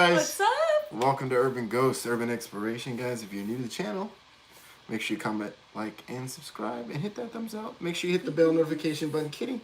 guys. What's up? Welcome to Urban Ghosts, Urban Exploration, guys. If you're new to the channel, make sure you comment, like, and subscribe, and hit that thumbs up. Make sure you hit the bell notification button. Kitty,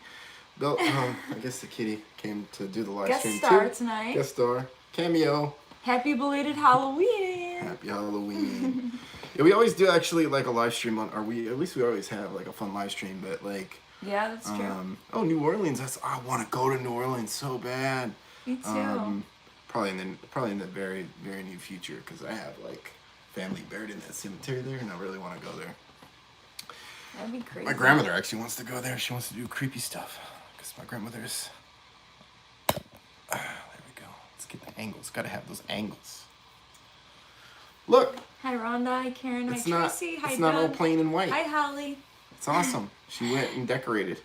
bell. I guess the kitty came to do the live stream Guest star too. tonight. Guest star, cameo. Happy belated Halloween. Happy Halloween. Yeah, we always do actually like a live stream on. At least we always have like a fun live stream, but like. Yeah, that's true. Oh, New Orleans. I want to go to New Orleans so bad. Me too. Probably in the very very near future, because I have like family buried in that cemetery there, and I really want to go there. That'd be crazy. My grandmother actually wants to go there. She wants to do creepy stuff, because my grandmother's. There we go. Let's get the angles. Got to have those angles. Look. Hi Rhonda. Hi Karen. Hi Tracy. Hi It's Doug. not all plain and white. Hi Holly. It's awesome. She went and decorated.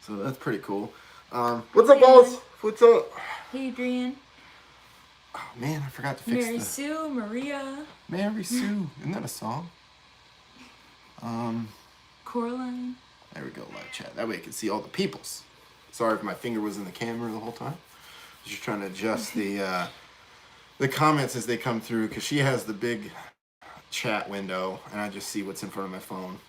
So that's pretty cool. What's up, guys? What's up? Hey Adrian. Oh man, I forgot to fix Mary Sue, Maria. Mary Sue. Isn't that a song? Coraline. There we go, live chat. That way you can see all the peoples. Sorry if my finger was in the camera the whole time. I was just trying to adjust the comments as they come through, because she has the big chat window and I just see what's in front of my phone.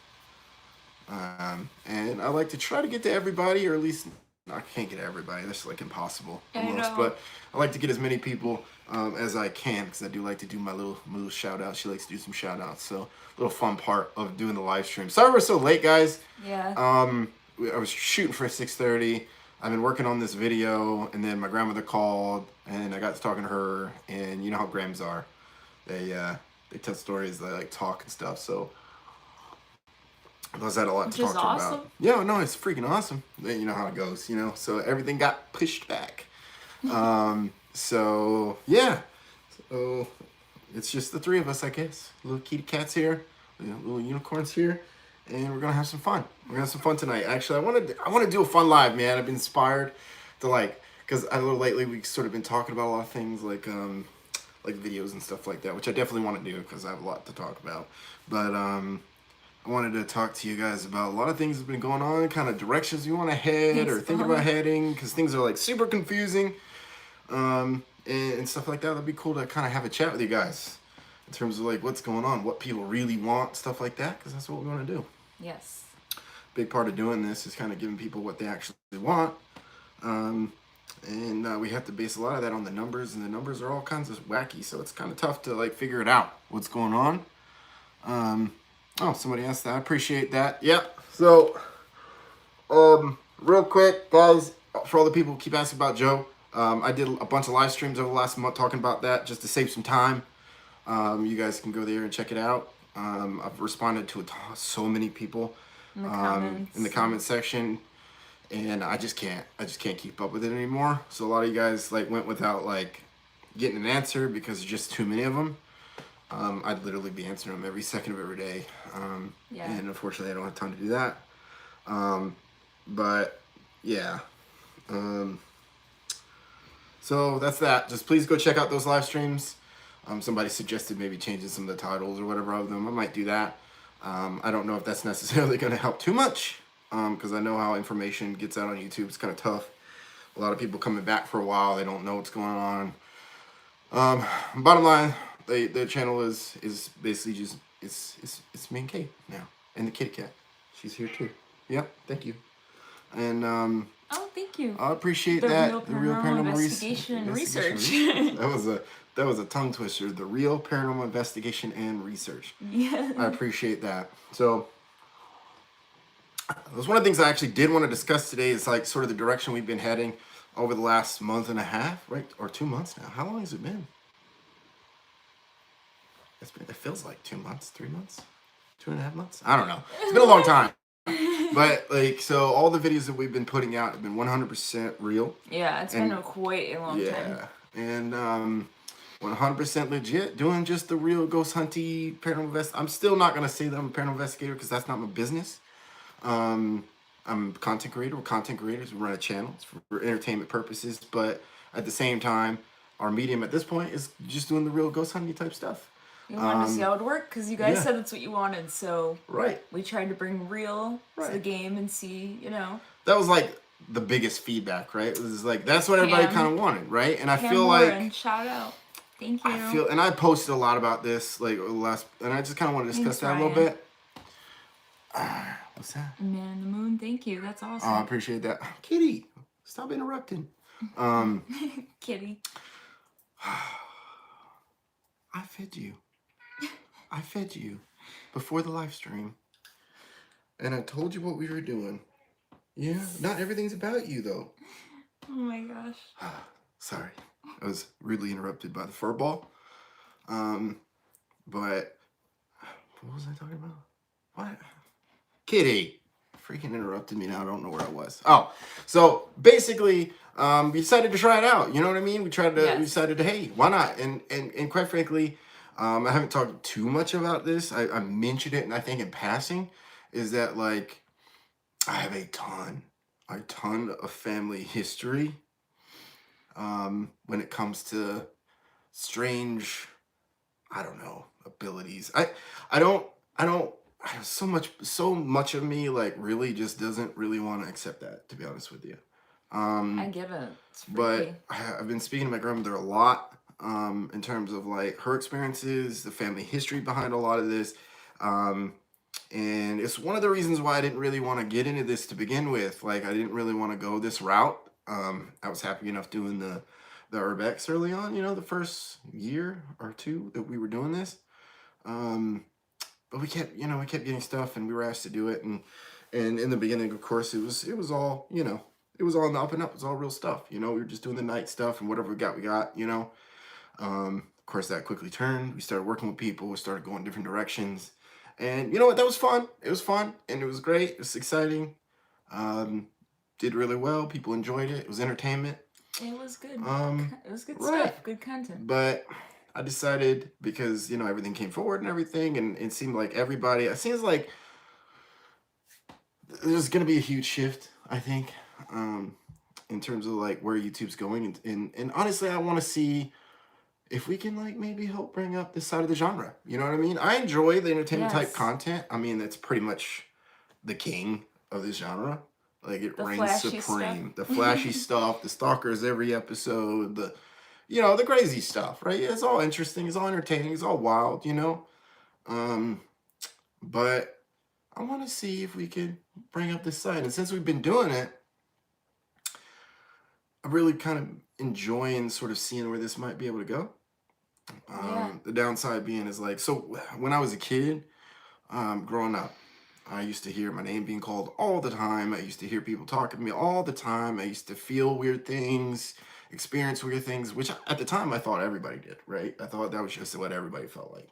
And I like to try to get to everybody, or at least I can't get to everybody. That's like impossible almost. But I like to get as many people as I can, because I do like to do my little shout out. She likes to do some shout outs. So little fun part of doing the live stream. Sorry we're so late, guys. Yeah. I was shooting for 6:30. I've been working on this video, and then my grandmother called, and I got to talking to her. And you know how grams are. They tell stories. They like talk and stuff. So. I had a lot to talk to her about. Yeah, no, it's freaking awesome. You know how it goes, you know. So everything got pushed back. So yeah. So it's just the three of us, I guess. Little kitty cats here, little unicorns here, and we're gonna have some fun. We're gonna have some fun tonight. Actually, I want to do a fun live, man. I've been inspired to because a little lately we've sort of been talking about a lot of things like videos and stuff like that, which I definitely want to do because I have a lot to talk about. But I wanted to talk to you guys about a lot of things that have been going on, kind of directions you want to head or think about heading, because things are like super confusing and stuff like that. That'd be cool to kind of have a chat with you guys in terms of like what's going on, what people really want, stuff like that, because that's what we want to do. Yes. Big part of doing this is kind of giving people what they actually want. And we have to base a lot of that on the numbers, and the numbers are all kinds of wacky, so it's kind of tough to like figure it out, what's going on. Oh, somebody asked that. I appreciate that. Yep. So, real quick, guys, for all the people who keep asking about Joe, I did a bunch of live streams over the last month talking about that just to save some time. You guys can go there and check it out. I've responded to so many people in the comment section, and I just can't keep up with it anymore. So a lot of you guys went without getting an answer because there's just too many of them. I'd literally be answering them every second of every day. And unfortunately I don't have time to do that. But yeah. So that's that. Just please go check out those live streams. Somebody suggested maybe changing some of the titles or whatever of them. I might do that. I don't know if that's necessarily going to help too much. Because I know how information gets out on YouTube. It's kind of tough. A lot of people coming back for a while. They don't know what's going on. Bottom line, the channel is basically just it's me and Kate now, and the kitty cat. She's here too. Yep, thank you. And oh, thank you. I appreciate that. The real paranormal investigation and research. that was a tongue twister. The real paranormal investigation and research. Yeah. I appreciate that. So that was one of the things I actually did want to discuss today. Is sort of the direction we've been heading over the last month and a half, right, or 2 months now. How long has it been? It feels like 2 months, 3 months, 2.5 months. I don't know. It's been a long time. But so all the videos that we've been putting out have been 100% real. Yeah, it's been quite a long time. Yeah, and 100% legit, doing just the real ghost hunty paranormal I'm still not gonna say that I'm a paranormal investigator because that's not my business. I'm a content creator. We're content creators. We run a channel. It's for entertainment purposes, but at the same time, our medium at this point is just doing the real ghost hunting type stuff. You wanted to see how it would work because you guys said that's what you wanted, so right. We tried to bring real to the game and see, That was the biggest feedback, right? It was like, that's what everybody kind of wanted, right? And I feel Warren, like, shout out. Thank you. And I posted a lot about this, like, and I just kind of want to discuss that a little bit. What's that? Man in the Moon, thank you. That's awesome. Oh, I appreciate that. Kitty, stop interrupting. Kitty. I fed you. I fed you before the live stream. And I told you what we were doing. Yeah, not everything's about you, though. Oh my gosh. Sorry. I was rudely interrupted by the fur ball. But what was I talking about? What? Kitty. Freaking interrupted me now. I don't know where I was. Oh, so basically, we decided to try it out. You know what I mean? We decided to, hey, why not? And quite frankly, I haven't talked too much about this. I mentioned it, and I think in passing, is that like I have a ton of family history when it comes to strange, I don't know, abilities. So much of me like really just doesn't really want to accept that, to be honest with you. I get it. But I've been speaking to my grandmother a lot in terms of like her experiences, the family history behind a lot of this. And it's one of the reasons why I didn't really want to get into this to begin with. Like, I didn't really want to go this route. I was happy enough doing the Urbex early on, you know, the first year or two that we were doing this. But we kept getting stuff, and we were asked to do it. And in the beginning, of course, it was all, you know, it was all in the up and up. It was all real stuff. You know, we were just doing the night stuff, and whatever we got, you know. Of course, that quickly turned. We started working with people. We started going different directions. And you know what? That was fun. It was fun, and it was great. It was exciting. Did really well. People enjoyed it. It was entertainment. It was good. It was good right. stuff. Good content. But I decided, because, you know, everything came forward and everything, and it seemed like it seems like there's going to be a huge shift, I think, in terms of like where YouTube's going. And honestly, I want to see if we can like maybe help bring up this side of the genre. You know what I mean? I enjoy the entertainment type content. I mean, that's pretty much the king of this genre. Like, it reigns supreme. The flashy stuff, the stalkers every episode, the crazy stuff, right? It's all interesting, it's all entertaining, it's all wild, you know? But I want to see if we could bring up this side. And since we've been doing it, I'm really kind of enjoying sort of seeing where this might be able to go. The downside being is like, so when I was a kid, growing up, I used to hear my name being called all the time. I used to hear people talking to me all the time. I used to feel weird things, experience weird things, which at the time I thought everybody did, right? I thought that was just what everybody felt like.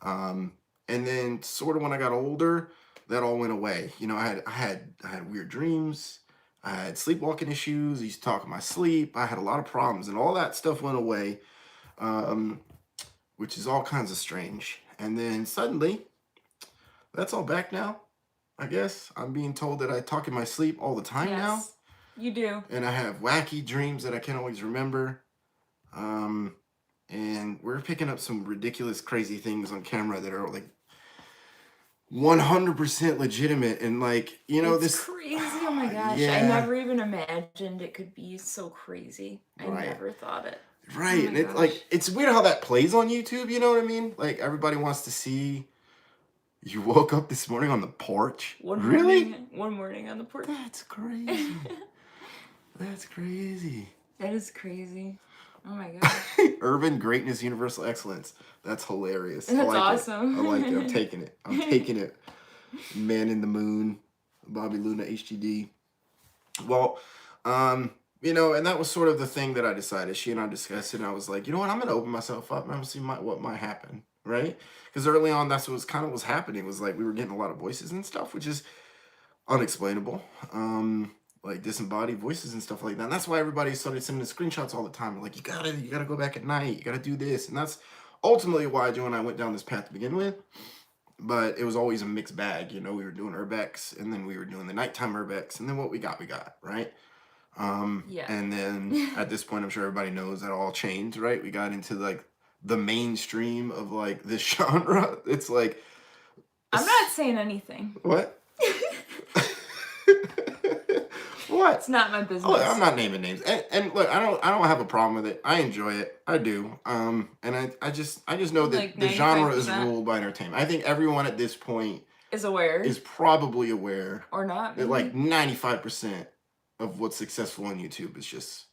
And then sort of when I got older, that all went away. You know, I had weird dreams. I had sleepwalking issues. I used to talk in my sleep. I had a lot of problems, and all that stuff went away, which is all kinds of strange. And then suddenly, that's all back now, I guess. I'm being told that I talk in my sleep all the time now. You do. And I have wacky dreams that I can't always remember. And we're picking up some ridiculous, crazy things on camera that are like 100% legitimate. And like, you know, it's crazy. Oh my gosh. Yeah. I never even imagined it could be so crazy. I never thought it. Right. Oh, and it's like, it's weird how that plays on YouTube. You know what I mean? Like, everybody wants to see you woke up this morning on the porch. One morning on the porch. That's crazy. That's crazy. That is crazy. Oh my gosh. Urban greatness, universal excellence. That's hilarious. That's awesome. I like it. I'm taking it. I'm taking it. Man in the Moon, Bobby Luna HGD. Well, you know, and that was sort of the thing that I decided. She and I discussed it, and I was like, you know what? I'm going to open myself up, and I'm going to see what might happen, right? Because early on, that's what was happening. It was like we were getting a lot of voices and stuff, which is unexplainable. Like disembodied voices and stuff like that. And that's why everybody started sending the screenshots all the time. Like, you gotta go back at night. You gotta do this. And that's ultimately why Joe and I went down this path to begin with. But it was always a mixed bag. You know, we were doing Urbex, and then we were doing the nighttime Urbex, and then what we got, right? And then at this point, I'm sure everybody knows that all changed, right? We got into like the mainstream of like this genre. It's like, I'm not saying anything. What? What? It's not my Oh, business. I'm not naming names. And look, I don't have a problem with it. I enjoy it. I do. And I just know that Like the genre is 95% ruled by entertainment. I think everyone at this point is aware. is probably aware Or not, that maybe. like 95% of what's successful on YouTube is just,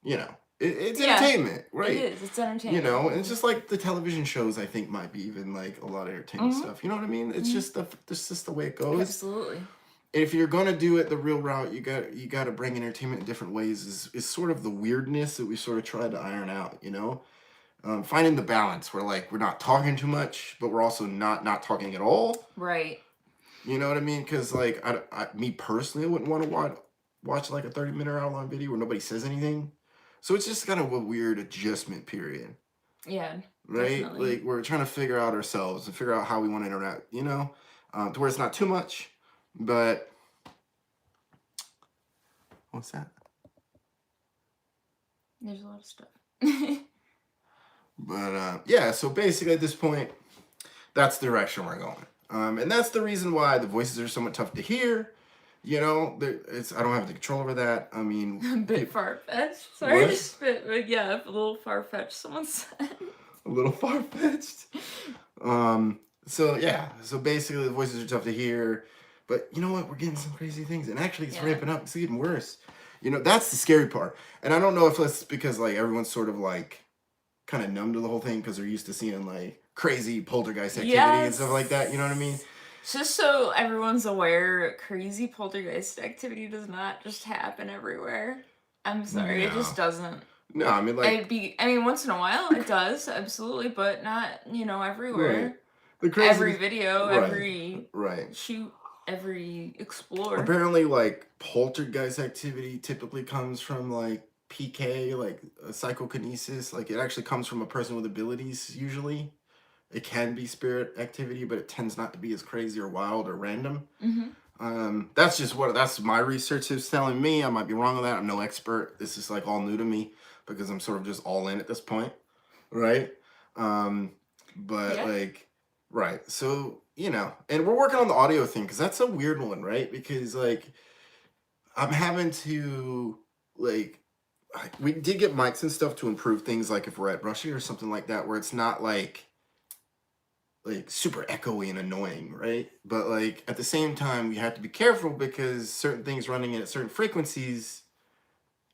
you know, it's entertainment, right? It is. It's entertainment. You know, and it's just like the television shows. I think might be even like a lot of entertainment stuff. You know what I mean? It's just it's just the way it goes. Absolutely. If you're gonna do it the real route, you got to bring entertainment in different ways. Is sort of the weirdness that we sort of tried to iron out. You know, finding the balance where like we're not talking too much, but we're also not talking at all. Right. You know what I mean? Because like me personally, I wouldn't want to watch like a 30-minute hour long video where nobody says anything. So it's just kind of a weird adjustment period. Yeah. Right? Definitely. Like we're trying to figure out ourselves and figure out how we want to interact, you know? To where it's not too much, but what's that? There's a lot of stuff. But yeah, so basically at this point, that's the direction we're going. And that's the reason why the voices are somewhat tough to hear. You know, I don't have the control over that. I mean, a bit far-fetched. Sorry to spit, but yeah, a little far-fetched, someone said. A little far-fetched. So yeah, so basically the voices are tough to hear. But you know what? We're getting some crazy things. And actually it's ramping up. It's getting worse. You know, that's the scary part. And I don't know if that's because like everyone's sort of like kind of numb to the whole thing because they're used to seeing like crazy poltergeist activity and stuff like that. You know what I mean? Just so everyone's aware, crazy poltergeist activity does not just happen everywhere. I'm sorry, it just doesn't. No, I mean like I mean once in a while it does, absolutely, but not, you know, everywhere. Right. The crazy, every video, every shoot, every explore. Apparently like poltergeist activity typically comes from like PK, like psychokinesis. Like it actually comes from a person with abilities usually. It can be spirit activity, but it tends not to be as crazy or wild or random. That's my research is telling me. I might be wrong on that. I'm no expert. This is like all new to me because I'm sort of just all in at this point, right? Right. So, you know, and we're working on the audio thing because that's a weird one, right? Because like I'm having to like we did get mics and stuff to improve things like if we're at Brushy or something like that where it's not like super echoey and annoying, right? But like at the same time, we have to be careful because certain things running at certain frequencies,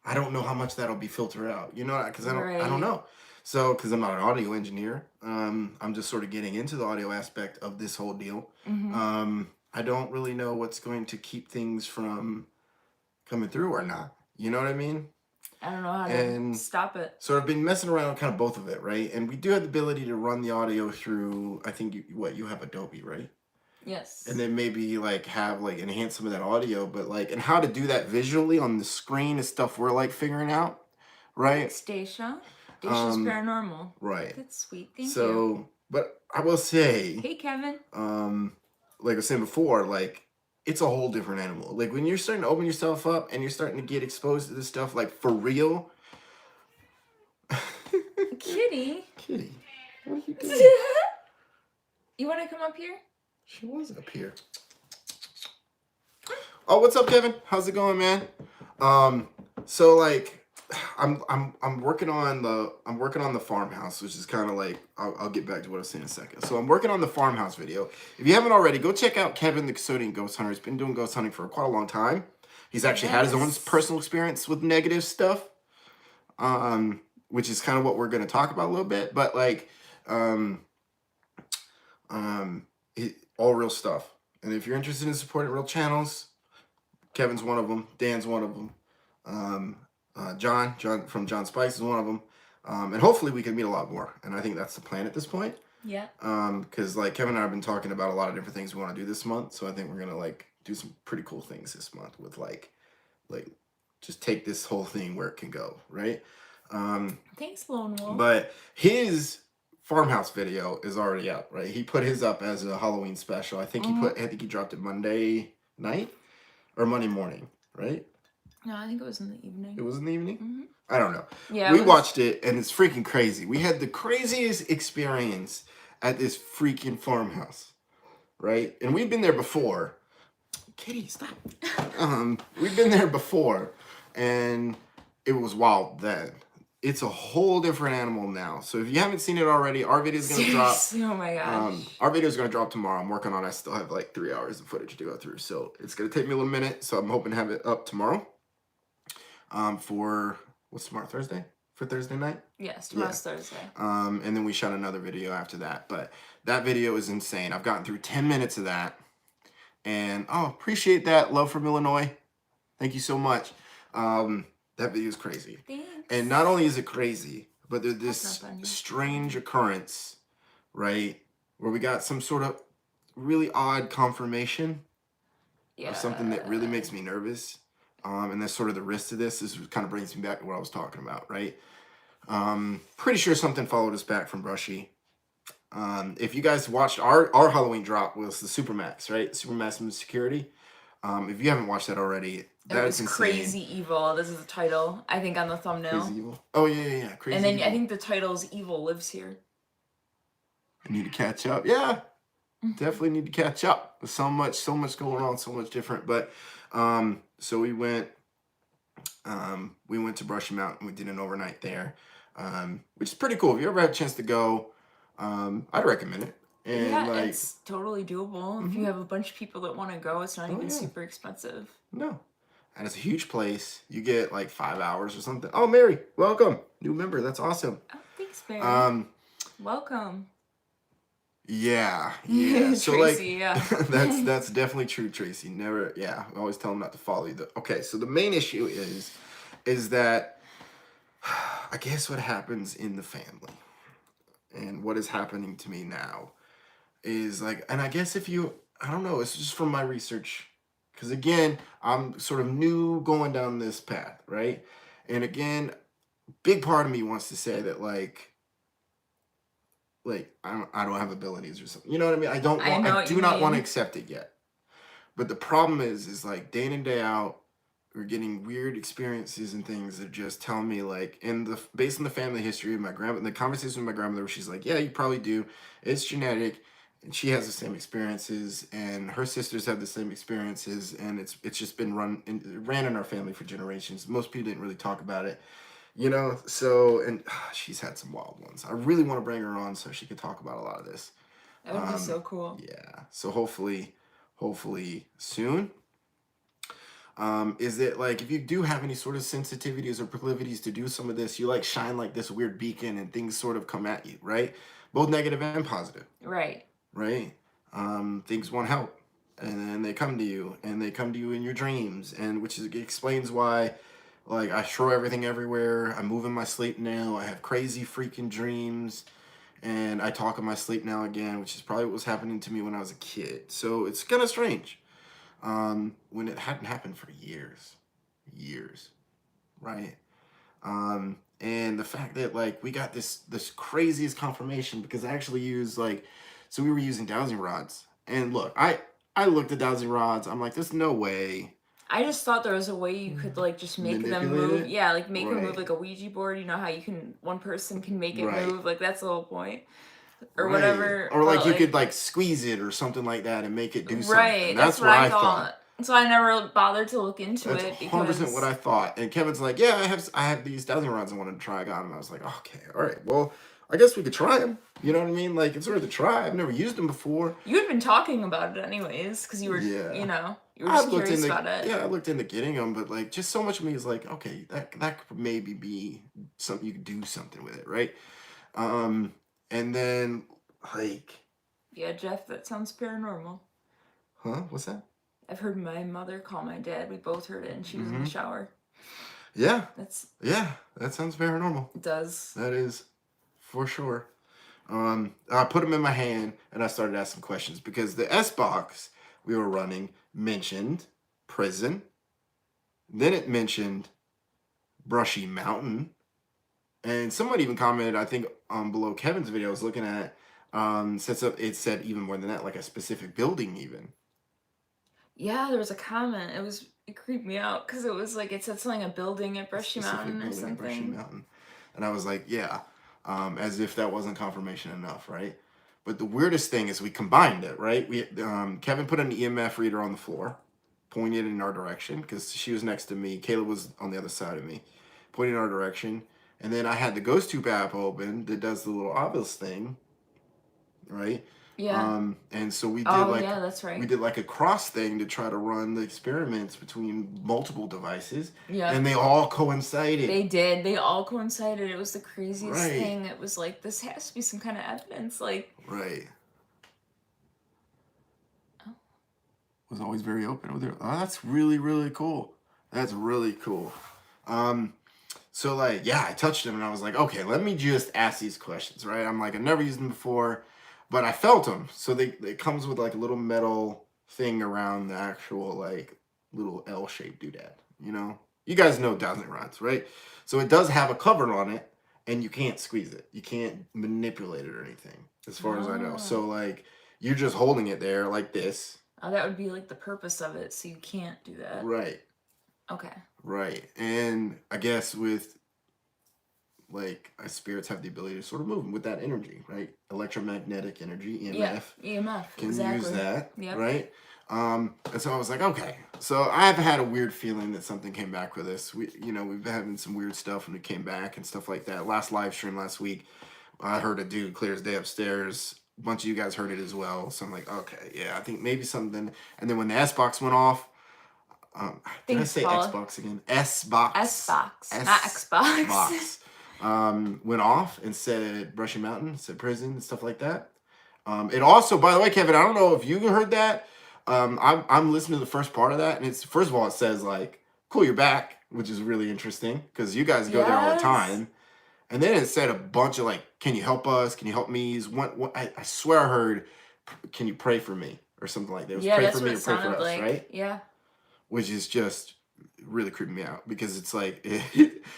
I don't know how much that'll be filtered out, you know, because I don't know. So because I'm not an audio engineer, I'm just sort of getting into the audio aspect of this whole deal. I don't really know what's going to keep things from coming through or not. You know what I mean? I don't know how to stop it. So I've been messing around with kind of both of it, right? And we do have the ability to run the audio through, I think, you have Adobe, right? Yes. And then maybe like have like enhance some of that audio, but like, and how to do that visually on the screen is stuff we're like figuring out, right? Stacia. Stacia's paranormal. Right. That's sweet. Thank you. So, but I will say. Hey, Kevin. Like I was saying before, like, it's a whole different animal. Like when you're starting to open yourself up and you're starting to get exposed to this stuff, like for real. Kitty. Kitty. What are you doing? You want to come up here? She was up here. Oh, what's up, Kevin? How's it going, man? So like I'm working on the Farmhouse, which is kind of like I'll get back to what I was saying in a second. So I'm working on the Farmhouse video. If you haven't already, go check out Kevin, the custodian ghost hunter. He's been doing ghost hunting for quite a long time. He's actually had his own personal experience with negative stuff, which is kind of what we're going to talk about a little bit. But like, all real stuff. And if you're interested in supporting real channels, Kevin's one of them. Dan's one of them. John from John Spice is one of them. And hopefully we can meet a lot more. And I think that's the plan at this point. Yeah. Because like Kevin and I have been talking about a lot of different things we want to do this month. So I think we're gonna like do some pretty cool things this month with like just take this whole thing where it can go, right? Thanks, Lone Wolf. But his Farmhouse video is already up, right? He put his up as a Halloween special. I think he dropped it Monday night or Monday morning, right? No, I think it was in the evening. It was in the evening? I don't know. Yeah. We watched it and it's freaking crazy. We had the craziest experience at this freaking farmhouse, right? And we've been there before, Kitty, stop. We've been there before, and it was wild then. It's a whole different animal now. So if you haven't seen it already, our video is gonna drop. Seriously, oh my gosh. Our video is gonna drop tomorrow. I'm working on it. I still have like 3 hours of footage to go through, so it's gonna take me a little minute. So I'm hoping to have it up tomorrow. For what's tomorrow? Thursday? For Thursday night? Yes, tomorrow's Thursday. And then we shot another video after that. But that video is insane. I've gotten through 10 minutes of that. And appreciate that. Love from Illinois. Thank you so much. That video is crazy. Thanks. And not only is it crazy, but there's this strange occurrence, right? Where we got some sort of really odd confirmation of something that really makes me nervous. And that's sort of the risk to this. This kind of brings me back to what I was talking about, right? Pretty sure something followed us back from Brushy. If you guys watched our Halloween drop was the Supermax, right? Supermax Security. If you haven't watched that already, that's insane. Crazy Evil. This is the title, I think, on the thumbnail. Crazy Evil. Oh yeah. Crazy. And then Evil. I think the title is Evil Lives Here. I need to catch up. Yeah, definitely need to catch up. There's so much going on, so much different. But so we went to Brushy Mountain. We did an overnight there, which is pretty cool. If you ever had a chance to go, I'd recommend it. And yeah, it's totally doable. If you have a bunch of people that want to go, it's not even super expensive. No. And it's a huge place. You get like 5 hours or something. Oh, Mary, welcome. New member. That's awesome. Oh, thanks, Mary. Welcome. Yeah. So Tracy, that's definitely true, Tracy. Never, I always tell them not to follow you. Okay, so the main issue is that I guess what happens in the family and what is happening to me now is like, and I guess I don't know, it's just from my research. Because again, I'm sort of new going down this path, right? And again, big part of me wants to say that like I don't have abilities or something. You know what I mean? I do not want to accept it yet. But the problem is like day in and day out, we're getting weird experiences and things that just tell me like, based on the family history of my grandma, the conversation with my grandmother, where she's like, yeah, you probably do. It's genetic. And she has the same experiences, and her sisters have the same experiences, and it's just been ran in our family for generations. Most people didn't really talk about it, you know. So, and she's had some wild ones. I really want to bring her on so she could talk about a lot of this. That would be so cool. Yeah. So hopefully soon. Is that like if you do have any sort of sensitivities or proclivities to do some of this, you like shine like this weird beacon, and things sort of come at you, right? Both negative and positive. Right. Right? Things want help, and then they come to you, and they come to you in your dreams, and explains why, like, I throw everything everywhere. I move in my sleep now. I have crazy freaking dreams, and I talk in my sleep now again, which is probably what was happening to me when I was a kid. So it's kind of strange, when it hadn't happened for years, right? And the fact that like we got this craziest confirmation because I actually used so we were using dowsing rods, and look, I looked at dowsing rods. I'm like, there's no way. I just thought there was a way you could like just make them move. Yeah, like make them move like a Ouija board. You know how one person can make it move. Like that's the whole point, or whatever. Or like you could like squeeze it or something like that and make it do something. Right, that's what I thought. So I never bothered to look into it because 100% what I thought. And Kevin's like, yeah, I have these dowsing rods I wanted to try. I got them. I was like, okay, all right, well, I guess we could try them. You know what I mean? Like, it's worth a try. I've never used them before. You had been talking about it anyways, because you were, you were just curious about it. Yeah, I looked into getting them, but like, just so much of me is like, okay, that could maybe be something you could do something with it, right? And then like, yeah, Jeff, that sounds paranormal. Huh? What's that? I've heard my mother call my dad. We both heard it, and she was in the shower. Yeah. That sounds paranormal. It does. That is, for sure. I put them in my hand, and I started asking questions because the S box we were running mentioned prison. Then it mentioned Brushy Mountain, and someone even commented, I think, below Kevin's video I was looking at, it said even more than that, like a specific building even. Yeah, there was a comment. It creeped me out because it was like it said something a building at Brushy Mountain or something. Brushy Mountain. And I was like, yeah, as if that wasn't confirmation enough, right? But the weirdest thing is we combined it, right? Kevin put an EMF reader on the floor, pointed in our direction because she was next to me. Kayla was on the other side of me, pointing in our direction. And then I had the Ghost Tube app open that does the little obelisk thing, right? Yeah. And so we did yeah, that's right. we did like a cross thing to try to run the experiments between multiple devices. Yeah. And they all coincided. They did. They all coincided. It was the craziest thing. It was like, this has to be some kind of evidence. Like, right. Oh. Was always very open with her. Oh, that's really, really cool. That's really cool. So like, yeah, I touched him and I was like, okay, let me just ask these questions, right? I'm like, I've never used them before. But I felt them. So it comes with like a little metal thing around the actual like little L-shaped doodad, you know? You guys know dowsing rods, right? So it does have a cover on it and you can't squeeze it. You can't manipulate it or anything as far as I know. So like you're just holding it there like this. Oh, that would be like the purpose of it. So you can't do that. Right. Okay. Right. And I guess with like spirits have the ability to sort of move with that energy, right? Electromagnetic energy, EMF. Yeah, EMF. Can use that, right? And so I was like, okay. So I've had a weird feeling that something came back with us. We've been having some weird stuff when we came back and stuff like that. Last live stream last week, I heard a dude clear his day upstairs. A bunch of you guys heard it as well. So I'm like, okay, yeah, I think maybe something. And then when the S-Box went off, did I say Xbox again? S-Box. S-Box, not Xbox. Box. Went off and said Brushy Mountain, said prison and stuff like that. It also, by the way, Kevin, I don't know if you heard that. I'm listening to the first part of that, and it's first of all it says like, "Cool, you're back," which is really interesting because you guys go there all the time. And then it said a bunch of like, "Can you help us? Can you help me?" I swear I heard, "Can you pray for me?" or something like that. It was pray for me or pray for us, like, right? Yeah. Which is just really creeping me out because it's like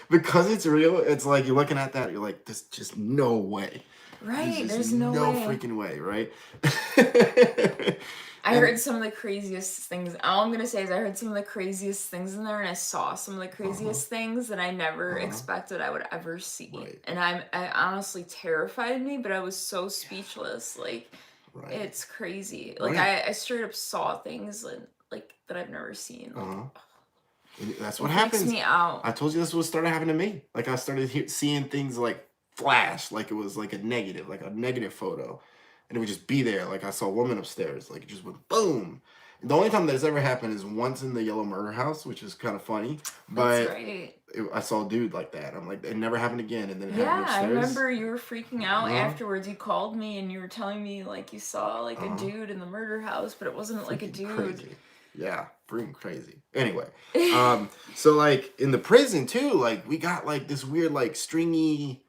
because it's real. It's like you're looking at that, you're like, there's just no way. Right, there's no way. Freaking way, right? I heard some of the craziest things. All I'm gonna say is I heard some of the craziest things in there, and I saw some of the craziest things that I never expected I would ever see. Right. And I honestly terrified me, but I was so speechless. Like, it's crazy. Like I straight up saw things like that I've never seen. Like, that's what happens. Freaks me out. I told you this was started happening to me. Like I started seeing things like flash, like it was like a negative photo, and it would just be there. Like I saw a woman upstairs, like it just went boom. And the only time that it's ever happened is once in the Yellow Murder House, which is kind of funny. But that's right. I saw a dude like that. I'm like, it never happened again. And then it happened upstairs. I remember you were freaking out afterwards. You called me and you were telling me like you saw like a dude in the murder house, but it wasn't like a dude. Crazy. Yeah, freaking crazy. Anyway, so like in the prison too, like we got like this weird like stringy,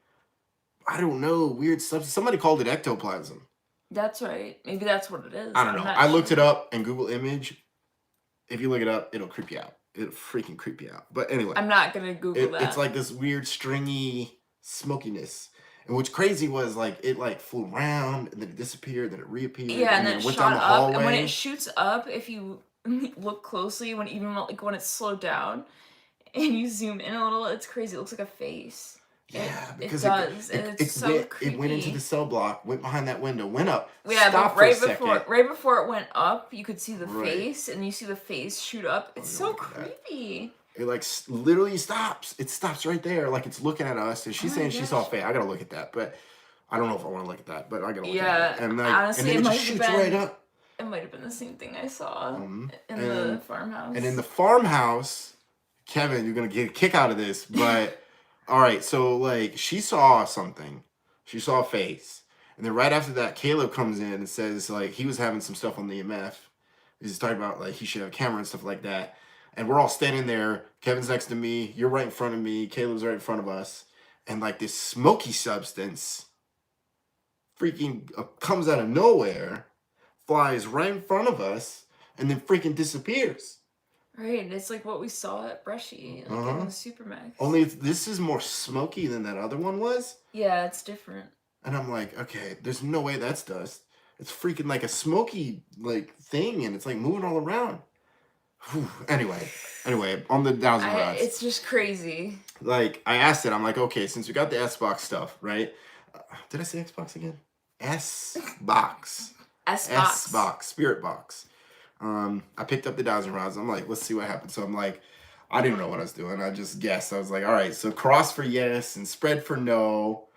I don't know, weird stuff. Somebody called it ectoplasm. That's right. Maybe that's what it is. I don't know. I looked it up in Google Image. If you look it up, it'll creep you out. It'll freaking creep you out. But anyway, I'm not gonna Google that. It's like this weird stringy smokiness. And what's crazy was like it like flew around and then it disappeared, then it reappeared. Yeah, and then it went down the hallway. And when it shoots up, if you look closely, when it's slowed down and you zoom in a little, it's crazy. It looks like a face. Yeah, because it does. It's so creepy. It went into the cell block, went behind that window, went up. Yeah, but right before it went up, you could see the face, and you see the face shoot up. It's so creepy. It like literally stops. It stops right there, like it's looking at us, and she's saying she saw a face. I gotta look at that, but I don't know if I want to look at that, but I gotta look at it. And like, honestly, and then it just shoots right up. It might have been the same thing I saw in the farmhouse. And in the farmhouse, Kevin, you're gonna get a kick out of this, but. All right, so like she saw something, she saw a face, and then right after that, Caleb comes in and says like he was having some stuff on the EMF. He's talking about like he should have a camera and stuff like that, and we're all standing there. Kevin's next to me, you're right in front of me, Caleb's right in front of us, and like this smoky substance, freaking comes out of nowhere, flies right in front of us, and then freaking disappears. Right, it's like what we saw at Brushy, like in the Supermax. Only this is more smoky than that other one was. Yeah, it's different. And I'm like, okay, there's no way that's dust. It's freaking like a smoky like thing, and it's like moving all around. Whew. Anyway, on the dowsing rods. It's just crazy. Like I asked it, I'm like, okay, since we got the S-Box stuff, right? Did I say Xbox again? S-Box. S-Box. S-Box, Spirit Box. I picked up the dowsing rods. I'm like, let's see what happens. So I'm like, I didn't know what I was doing. I just guessed. I was like, all right, so cross for yes and spread for no.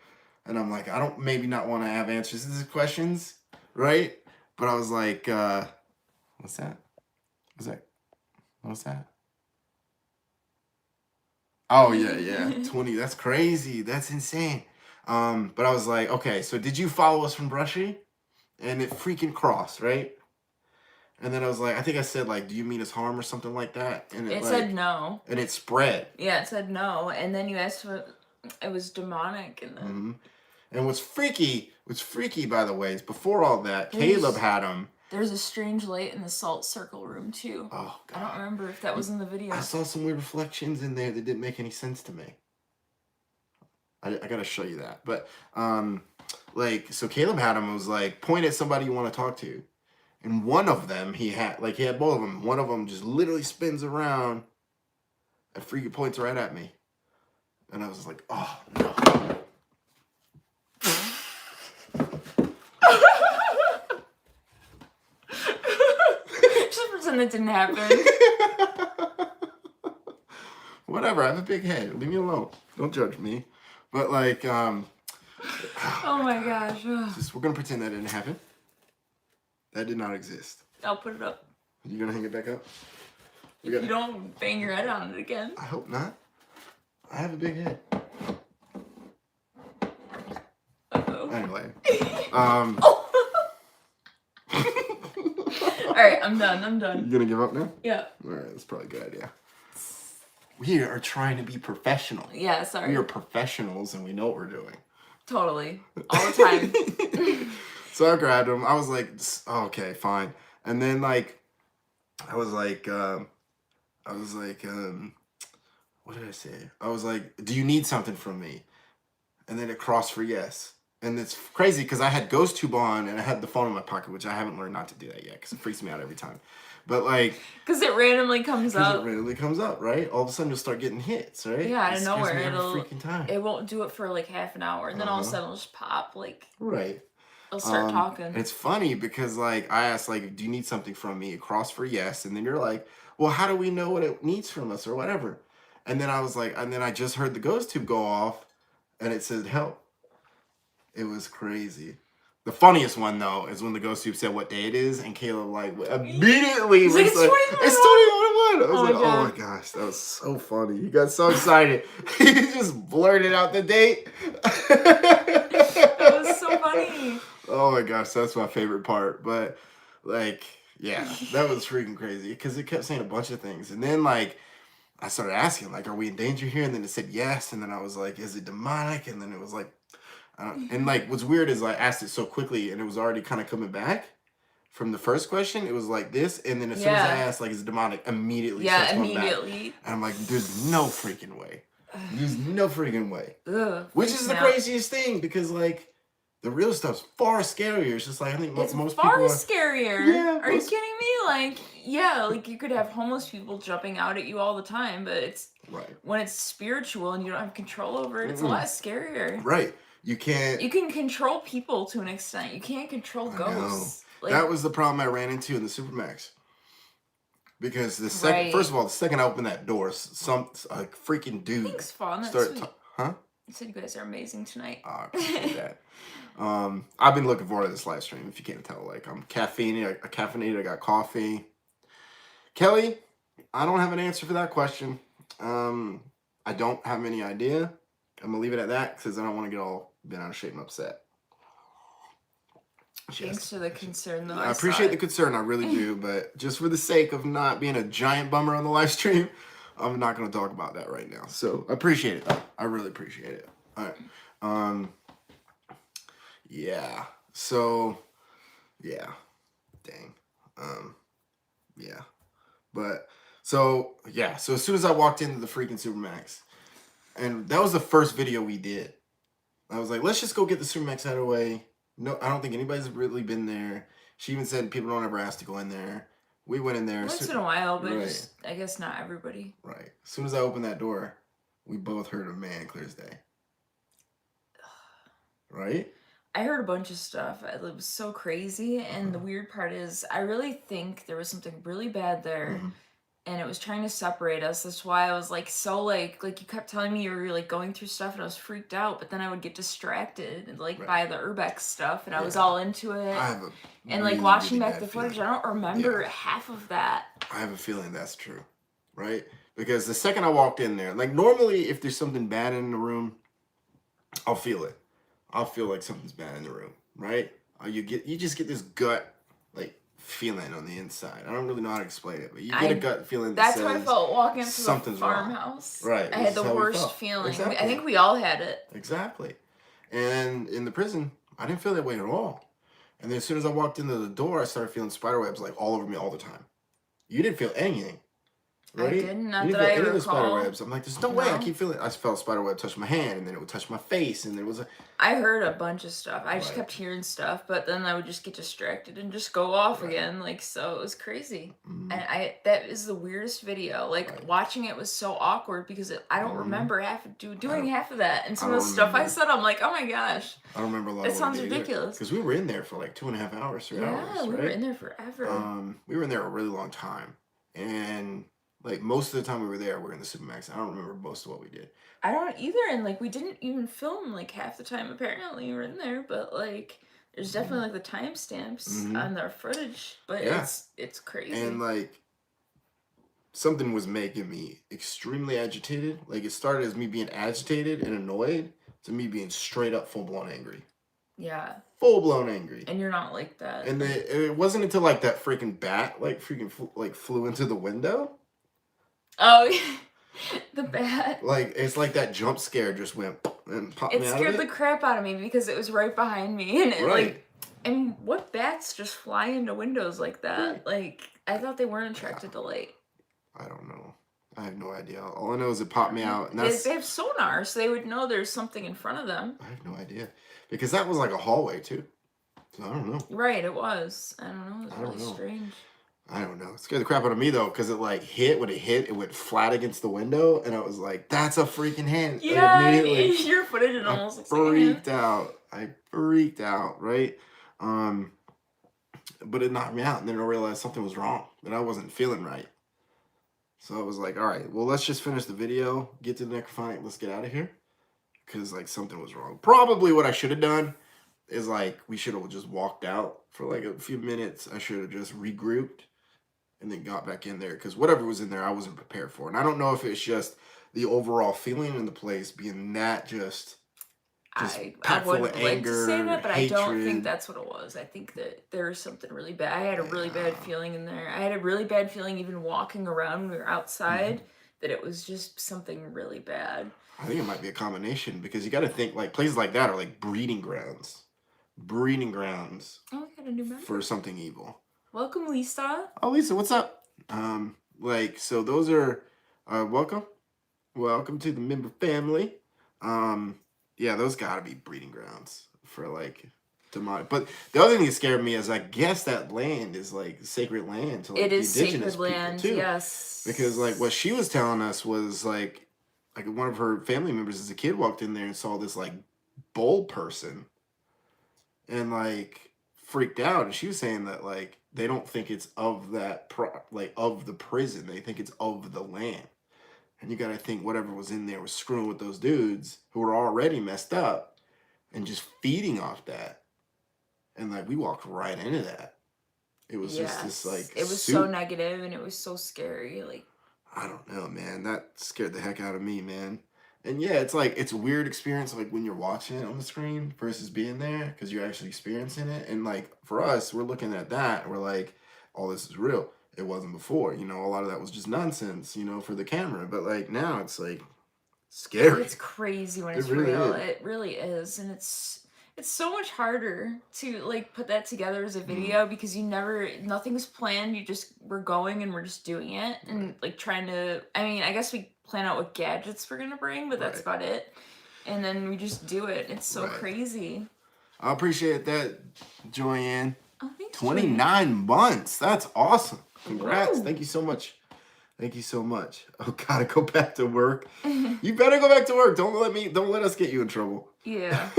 And I'm like, I don't maybe not want to have answers to these questions, right? But I was like, what's that? What's that? What's that? Oh yeah. 20. That's crazy. That's insane. But I was like, okay, so did you follow us from Brushy? And it freaking crossed, right? And then I was like, I think I said like, do you mean us harm or something like that? And It like, said no. And it spread. Yeah, it said no. And then you asked what it was demonic, and then And what's freaky by the way, is before all that, Caleb had him. There's a strange light in the salt circle room too. Oh God. I don't remember if that was in the video. I saw some weird reflections in there that didn't make any sense to me. I gotta show you that. But like, so Caleb had him, was like, point at somebody you want to talk to. And one of them, he had both of them. One of them just literally spins around and freaking points right at me. And I was like, oh no. Just pretend that didn't happen. Whatever, I have a big head. Leave me alone. Don't judge me. But like, oh my gosh. We're gonna pretend that didn't happen. That did not exist. I'll put it up. You gonna hang it back up? If you don't bang your head on it again. I hope not. I have a big head. Uh-oh. Anyway. Alright, I'm done. You gonna give up now? Yeah. Alright, that's probably a good idea. We are trying to be professional. Yeah, sorry. We are professionals and we know what we're doing. Totally. All the time. So I grabbed him. I was like, oh, okay, fine. And then like, I was like, what did I say? I was like, do you need something from me? And then it crossed for yes. And it's crazy because I had ghost tube on and I had the phone in my pocket, which I haven't learned not to do that yet because it freaks me out every time. But like, because it randomly comes up. It randomly comes up, right? All of a sudden you'll start getting hits, right? Yeah, out of nowhere. It won't do it for like half an hour, and then all of a sudden it'll just pop. Like, right. It'll start talking. It's funny because like I asked like, do you need something from me? It crossed for yes, and then you're like, well, how do we know what it needs from us or whatever? And then I was like, and then I just heard the ghost tube go off, and it said help. It was crazy. The funniest one though is when the ghost tube said what day it is, and Caleb like immediately was like, it's 2021. I was like, oh my gosh, that was so funny. He got so excited. He just blurted out the date. That was so funny. Oh my gosh, that's my favorite part. But like, yeah, that was freaking crazy because it kept saying a bunch of things, and then like I started asking like, are we in danger here? And then it said yes, and then I was like, is it demonic? And then it was like. And like what's weird is I asked it so quickly and it was already kind of coming back from the first question. It was like this, and then as soon as I asked like is it demonic, immediately back. And I'm like, there's no freaking way. There's no freaking way. Ugh, which is the craziest thing because like the real stuff's far scarier. It's just like I think most people far scarier. Yeah, are you kidding me? Like like you could have homeless people jumping out at you all the time, but it's when it's spiritual and you don't have control over it, it's a lot scarier. Right. You can control people to an extent. You can't control ghosts. Like, that was the problem I ran into in the Supermax. Because the second, first of all, the second I opened that door, a freaking dude. Thanks, Fawn. That's started sweet. Huh? You said you guys are amazing tonight. I appreciate that. I've been looking forward to this live stream. If you can't tell, like I'm caffeinated. I got coffee. Kelly, I don't have an answer for that question. I don't have any idea. I'm gonna leave it at that because I don't want to get all bent out of shape and upset. Thanks for the concern, though. I appreciate the concern, I really do, but just for the sake of not being a giant bummer on the live stream, I'm not going to talk about that right now. So I appreciate it, though. I really appreciate it. All right. Yeah. So, yeah. Dang. Yeah. But so as soon as I walked into the freaking Supermax, and that was the first video we did. I was like, let's just go get the Supermax out of the way. No, I don't think anybody's really been there. She even said people don't ever ask to go in there. We went in there. Once in a while, but just, I guess not everybody. Right. As soon as I opened that door, we both heard a man clear as day. Right? I heard a bunch of stuff. It was so crazy, and the weird part is, I really think there was something really bad there, and it was trying to separate us. That's why I was like so like you kept telling me you were like going through stuff, and I was freaked out. But then I would get distracted and like by the urbex stuff, and I was all into it. I have a and really, like watching really back the bad footage, feeling. I don't remember half of that. I have a feeling that's true, right? Because the second I walked in there, like normally if there's something bad in the room, I'll feel it. I'll feel like something's bad in the room, right? You just get this gut like feeling on the inside. I don't really know how to explain it, but you get a gut feeling that That's says how I felt walking into the something's wrong. farmhouse. Right. I had the worst feeling. Exactly. I think we all had it. Exactly. And in the prison, I didn't feel that way at all. And then as soon as I walked into the door, I started feeling spider webs like all over me all the time. You didn't feel anything. Right? I didn't, not you that didn't I feel any recall. of the spider webs. I'm like, there's no way. I keep feeling. I felt a spider web touch my hand, and then it would touch my face, and there was a. I heard a bunch of stuff. I just kept hearing stuff, but then I would just get distracted and just go off again. Like, so it was crazy. And that is the weirdest video. Like watching it was so awkward because I don't remember doing half of that. And some of the stuff I said, I'm like, oh my gosh. I don't remember a lot. That sounds ridiculous. Because we were in there for like 2.5 hours, 3 hours. Yeah, we were in there forever. We were in there a really long time, and. Like, most of the time we were there, we were in the Supermax. I don't remember most of what we did. I don't either. And, like, we didn't even film, like, half the time, apparently. We were in there. But, like, there's definitely, like, the timestamps on their footage. But it's crazy. And, like, something was making me extremely agitated. Like, it started as me being agitated and annoyed to me being straight up full-blown angry. Yeah. Full-blown angry. And you're not like that. And it wasn't until, like, that freaking bat, like, flew into the window. Oh, the bat. Like, it's like that jump scare just went and popped me out of it. It scared the crap out of me because it was right behind me. And it, like, and what bats just fly into windows like that? Like, I thought they weren't attracted to light. I don't know. I have no idea. All I know is it popped me out. And they have sonar, so they would know there's something in front of them. I have no idea. Because that was like a hallway, too. So I don't know. Right, it was. I don't know. It was really strange. I don't know. It scared the crap out of me, though, because it, like, when it hit, it went flat against the window, and I was like, that's a freaking hand. Yeah, like, immediately, your footage and almost looks like a hand. I freaked out, right? But it knocked me out, and then I realized something was wrong, that I wasn't feeling right. So I was like, all right, well, let's just finish the video, get to the necrophonic, let's get out of here, because, like, something was wrong. Probably what I should have done is, like, we should have just walked out for, like, a few minutes. I should have just regrouped. And then got back in there because whatever was in there, I wasn't prepared for. And I don't know if it's just the overall feeling in the place being that just I packed would full of like anger, to say that, but hatred. I don't think that's what it was. I think that there was something really bad. I had a really bad feeling in there. I had a really bad feeling even walking around when we were outside that it was just something really bad. I think it might be a combination because you got to think like places like that are like breeding grounds. Breeding grounds. Oh, we got a new member. For something evil. Welcome, Lisa. Oh, Lisa, what's up? Like, so those are, welcome. Welcome to the member family. Yeah, those gotta be breeding grounds for, like, demonic. But the other thing that scared me is I guess that land is, like, sacred land to, like, it is the indigenous sacred land, people, too. yes. Because, like, what she was telling us was, like one of her family members as a kid walked in there and saw this, like, bull person. And, like, freaked out. And she was saying that, like, they don't think it's of that, of the prison. They think it's of the land. And you got to think whatever was in there was screwing with those dudes who were already messed up and just feeding off that. And, like, we walked right into that. It was just this, like, it was so negative and it was so scary. Like, I don't know, man. That scared the heck out of me, man. And yeah, it's like, it's a weird experience, like, when you're watching it on the screen versus being there, because you're actually experiencing it. And, like, for us, we're looking at that, and we're like, oh, this is real. It wasn't before, you know, a lot of that was just nonsense, you know, for the camera. But, like, now it's, like, scary. It's crazy when it's real. It really is. And it's so much harder to, like, put that together as a video because nothing's planned. We're going and we're just doing it. And, like, trying to, I mean, I guess we plan out what gadgets we're gonna bring, but that's about it. And then we just do it. It's so crazy. I appreciate that, Joanne. Oh, thanks, 29 months. That's awesome. Congrats. Woo. Thank you so much. Thank you so much. Oh, gotta go back to work. You better go back to work. Don't let us get you in trouble. Yeah.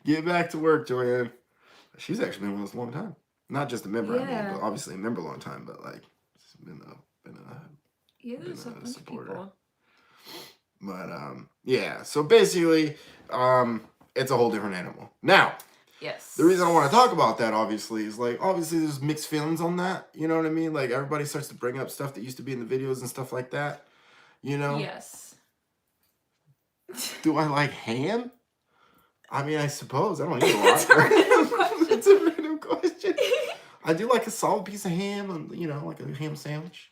Get back to work, Joanne. She's actually been with us a long time. Not just a member, I mean, but obviously a member a long time, but like, it's been there's a bunch of people. But yeah. So basically, it's a whole different animal. Now, yes. The reason I want to talk about that, obviously, is like obviously there's mixed feelings on that. You know what I mean? Like everybody starts to bring up stuff that used to be in the videos and stuff like that. You know? Yes. Do I like ham? I mean, I suppose I don't eat a lot. That's a random question. It's a random question. I do like a solid piece of ham, and you know, like a ham sandwich.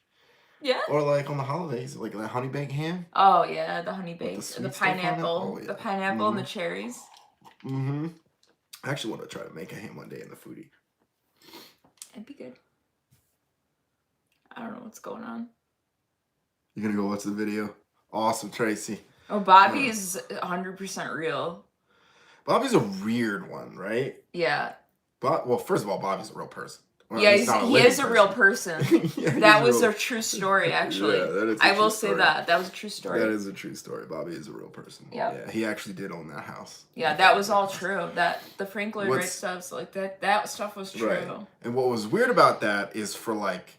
Yeah. Or like on the holidays, like a honey baked ham. Oh yeah, the honey baked, the pineapple, oh, yeah. The pineapple and the cherries. Mm-hmm. I actually want to try to make a ham one day in the foodie. It'd be good. I don't know what's going on. You gonna go watch the video? Awesome, Tracy. Oh, Bobby is 100% real. Bobby's a weird one, right? Yeah. But well, first of all, Bobby's a real person. Well, yeah, he is a real person. Yeah, that was a true story, actually. Yeah, that is I will say that. That was a true story. That is a true story. Bobby is a real person. Yep. Yeah. He actually did own that house. Yeah, that was all true. That the Frank Lloyd Wright stuff, like that stuff was true. Right. And what was weird about that is for like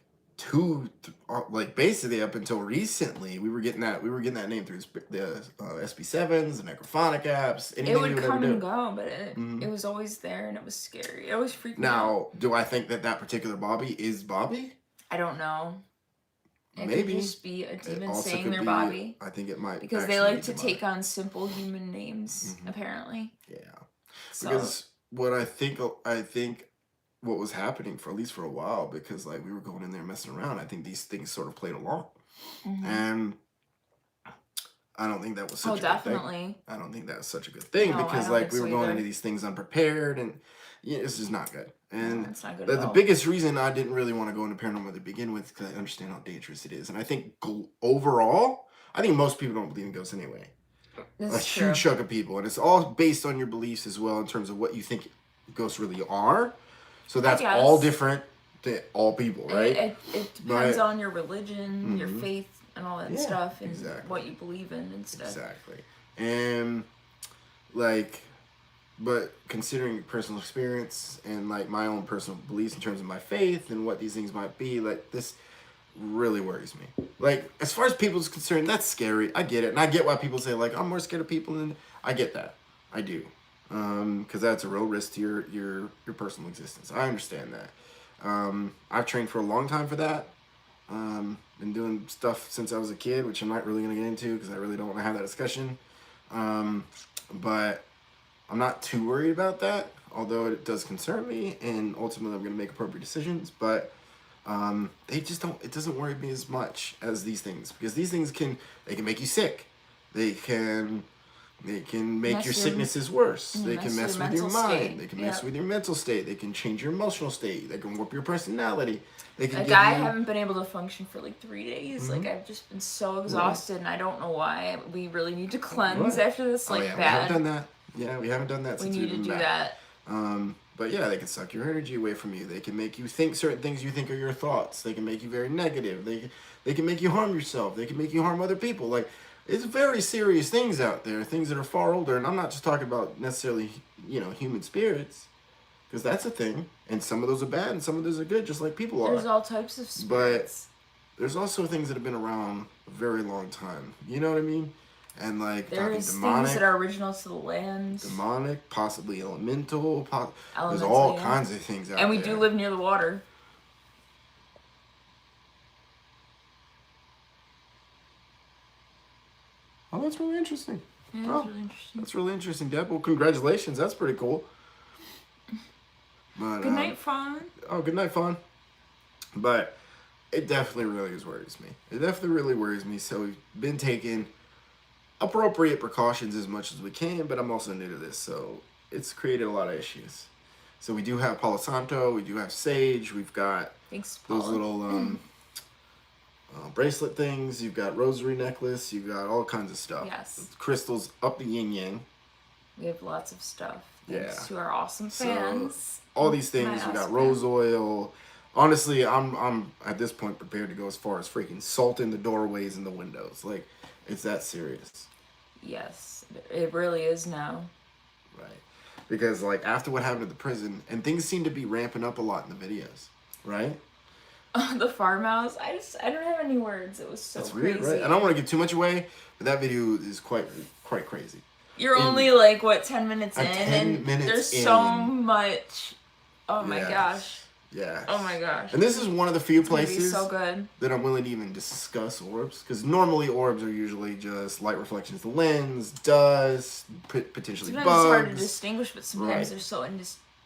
basically up until recently, we were getting that name through the SB7s, the necrophonic apps. It would come and go, but it was always there, and it was scary. It always freaked me out. Now, do I think that particular Bobby is Bobby? I don't know. It Maybe. could just be a demon saying they're Bobby. I think it might. Because they like to take on simple human names, apparently. Yeah. So. Because what I think what was happening for at least for a while, because like we were going in there messing around, I think these things sort of played along. And I don't think that was such a good thing. I don't think that was such a good thing, because like we were going into these things unprepared, and it's just not good. And it's not good the biggest reason I didn't really want to go into paranormal to begin with, because I understand how dangerous it is. And I think overall, I think most people don't believe in ghosts anyway. Huge chunk of people. And it's all based on your beliefs as well, in terms of what you think ghosts really are. So that's all different to all people, right? It depends on your religion, your faith, and all that stuff, and what you believe in and stuff. Exactly. And like, but considering personal experience and like my own personal beliefs in terms of my faith and what these things might be, like this really worries me. Like as far as people's concerned, that's scary. I get it, and I get why people say like I'm more scared of people, and I get that. I do. Because that's a real risk to your personal existence. I understand that. I've trained for a long time for that. Been doing stuff since I was a kid, which I'm not really going to get into because I really don't want to have that discussion. But I'm not too worried about that, although it does concern me, and ultimately I'm going to make appropriate decisions. But it doesn't worry me as much as these things, because these things can make you sick. They can make your sicknesses worse. They can mess with your mind. They can mess with your mental state. They can change your emotional state. They can warp your personality. They can I haven't been able to function for like 3 days. Like I've just been so exhausted, and I don't know why. We really need to cleanse after this. Like bad. We haven't done that. Yeah, we haven't done that since we need to do that. But yeah, they can suck your energy away from you. They can make you think certain things you think are your thoughts. They can make you very negative. They can make you harm yourself. They can make you harm other people. Like, it's very serious things out there, things that are far older. And I'm not just talking about necessarily, human spirits, because that's a thing. And some of those are bad and some of those are good, just like people are. There's all types of spirits. But there's also things that have been around a very long time. You know what I mean? And like, there's demonic, things that are original to the land. Demonic, possibly elemental. There's all kinds of things out there. And we do live near the water. Oh, that's really interesting. Yeah, that's really interesting. That's really interesting, Deb. Well, congratulations. That's pretty cool. But, good night, Fawn. Oh, good night, Fawn. But it definitely really worries me. It definitely really worries me. So we've been taking appropriate precautions as much as we can, but I'm also new to this, so it's created a lot of issues. So we do have Palo Santo, we do have sage, we've got those little bracelet things, you've got rosary necklace, you've got all kinds of stuff. Yes. Crystals up the yin yang. We have lots of stuff. Thanks to our awesome fans. So, all these things, we got rose oil. Honestly, I'm at this point prepared to go as far as freaking salt in the doorways and the windows. Like, it's that serious. Yes, it really is now. Right. because like after what happened at the prison, and things seem to be ramping up a lot in the videos, right? The farmhouse. I don't have any words. It was so That's crazy. weird, right? I don't want to give too much away, but that video is quite crazy. You're only like what 10 minutes in, 10 and minutes there's in. so much. Oh my Yes. gosh. Yeah. Oh my gosh. And this is one of the few It's gonna be places so good. that I'm willing to even discuss orbs, because normally orbs are usually just light reflections, the lens, dust, potentially Sometimes bugs. it's hard to distinguish, but sometimes Right. they're so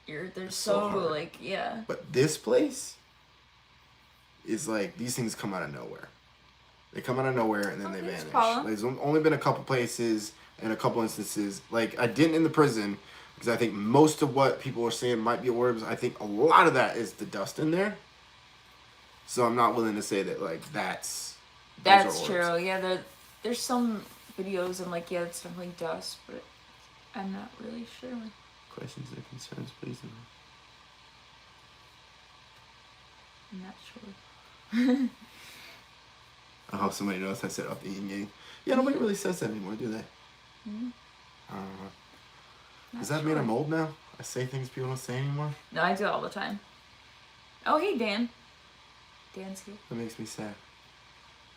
they're so so hard. like yeah. But this place is like, these things come out of nowhere. They come out of nowhere and then they Thanks, vanish. Paula. There's only been a couple places and a couple instances. Like, I didn't in the prison, because I think most of what people are saying might be orbs. I think a lot of that is the dust in there. So I'm not willing to say that, like, those That's are orbs. true. Yeah, there's some videos and like it's definitely dust, but I'm not really sure. Questions or concerns, please. I'm not sure. I hope somebody knows I said up the yin yang. Yeah, nobody really says that anymore, do they? Mm-hmm. I don't know. Not Does that mean I'm old now? I say things people don't say anymore? No, I do it all the time. Oh, hey, Dan. Dan's here. That makes me sad.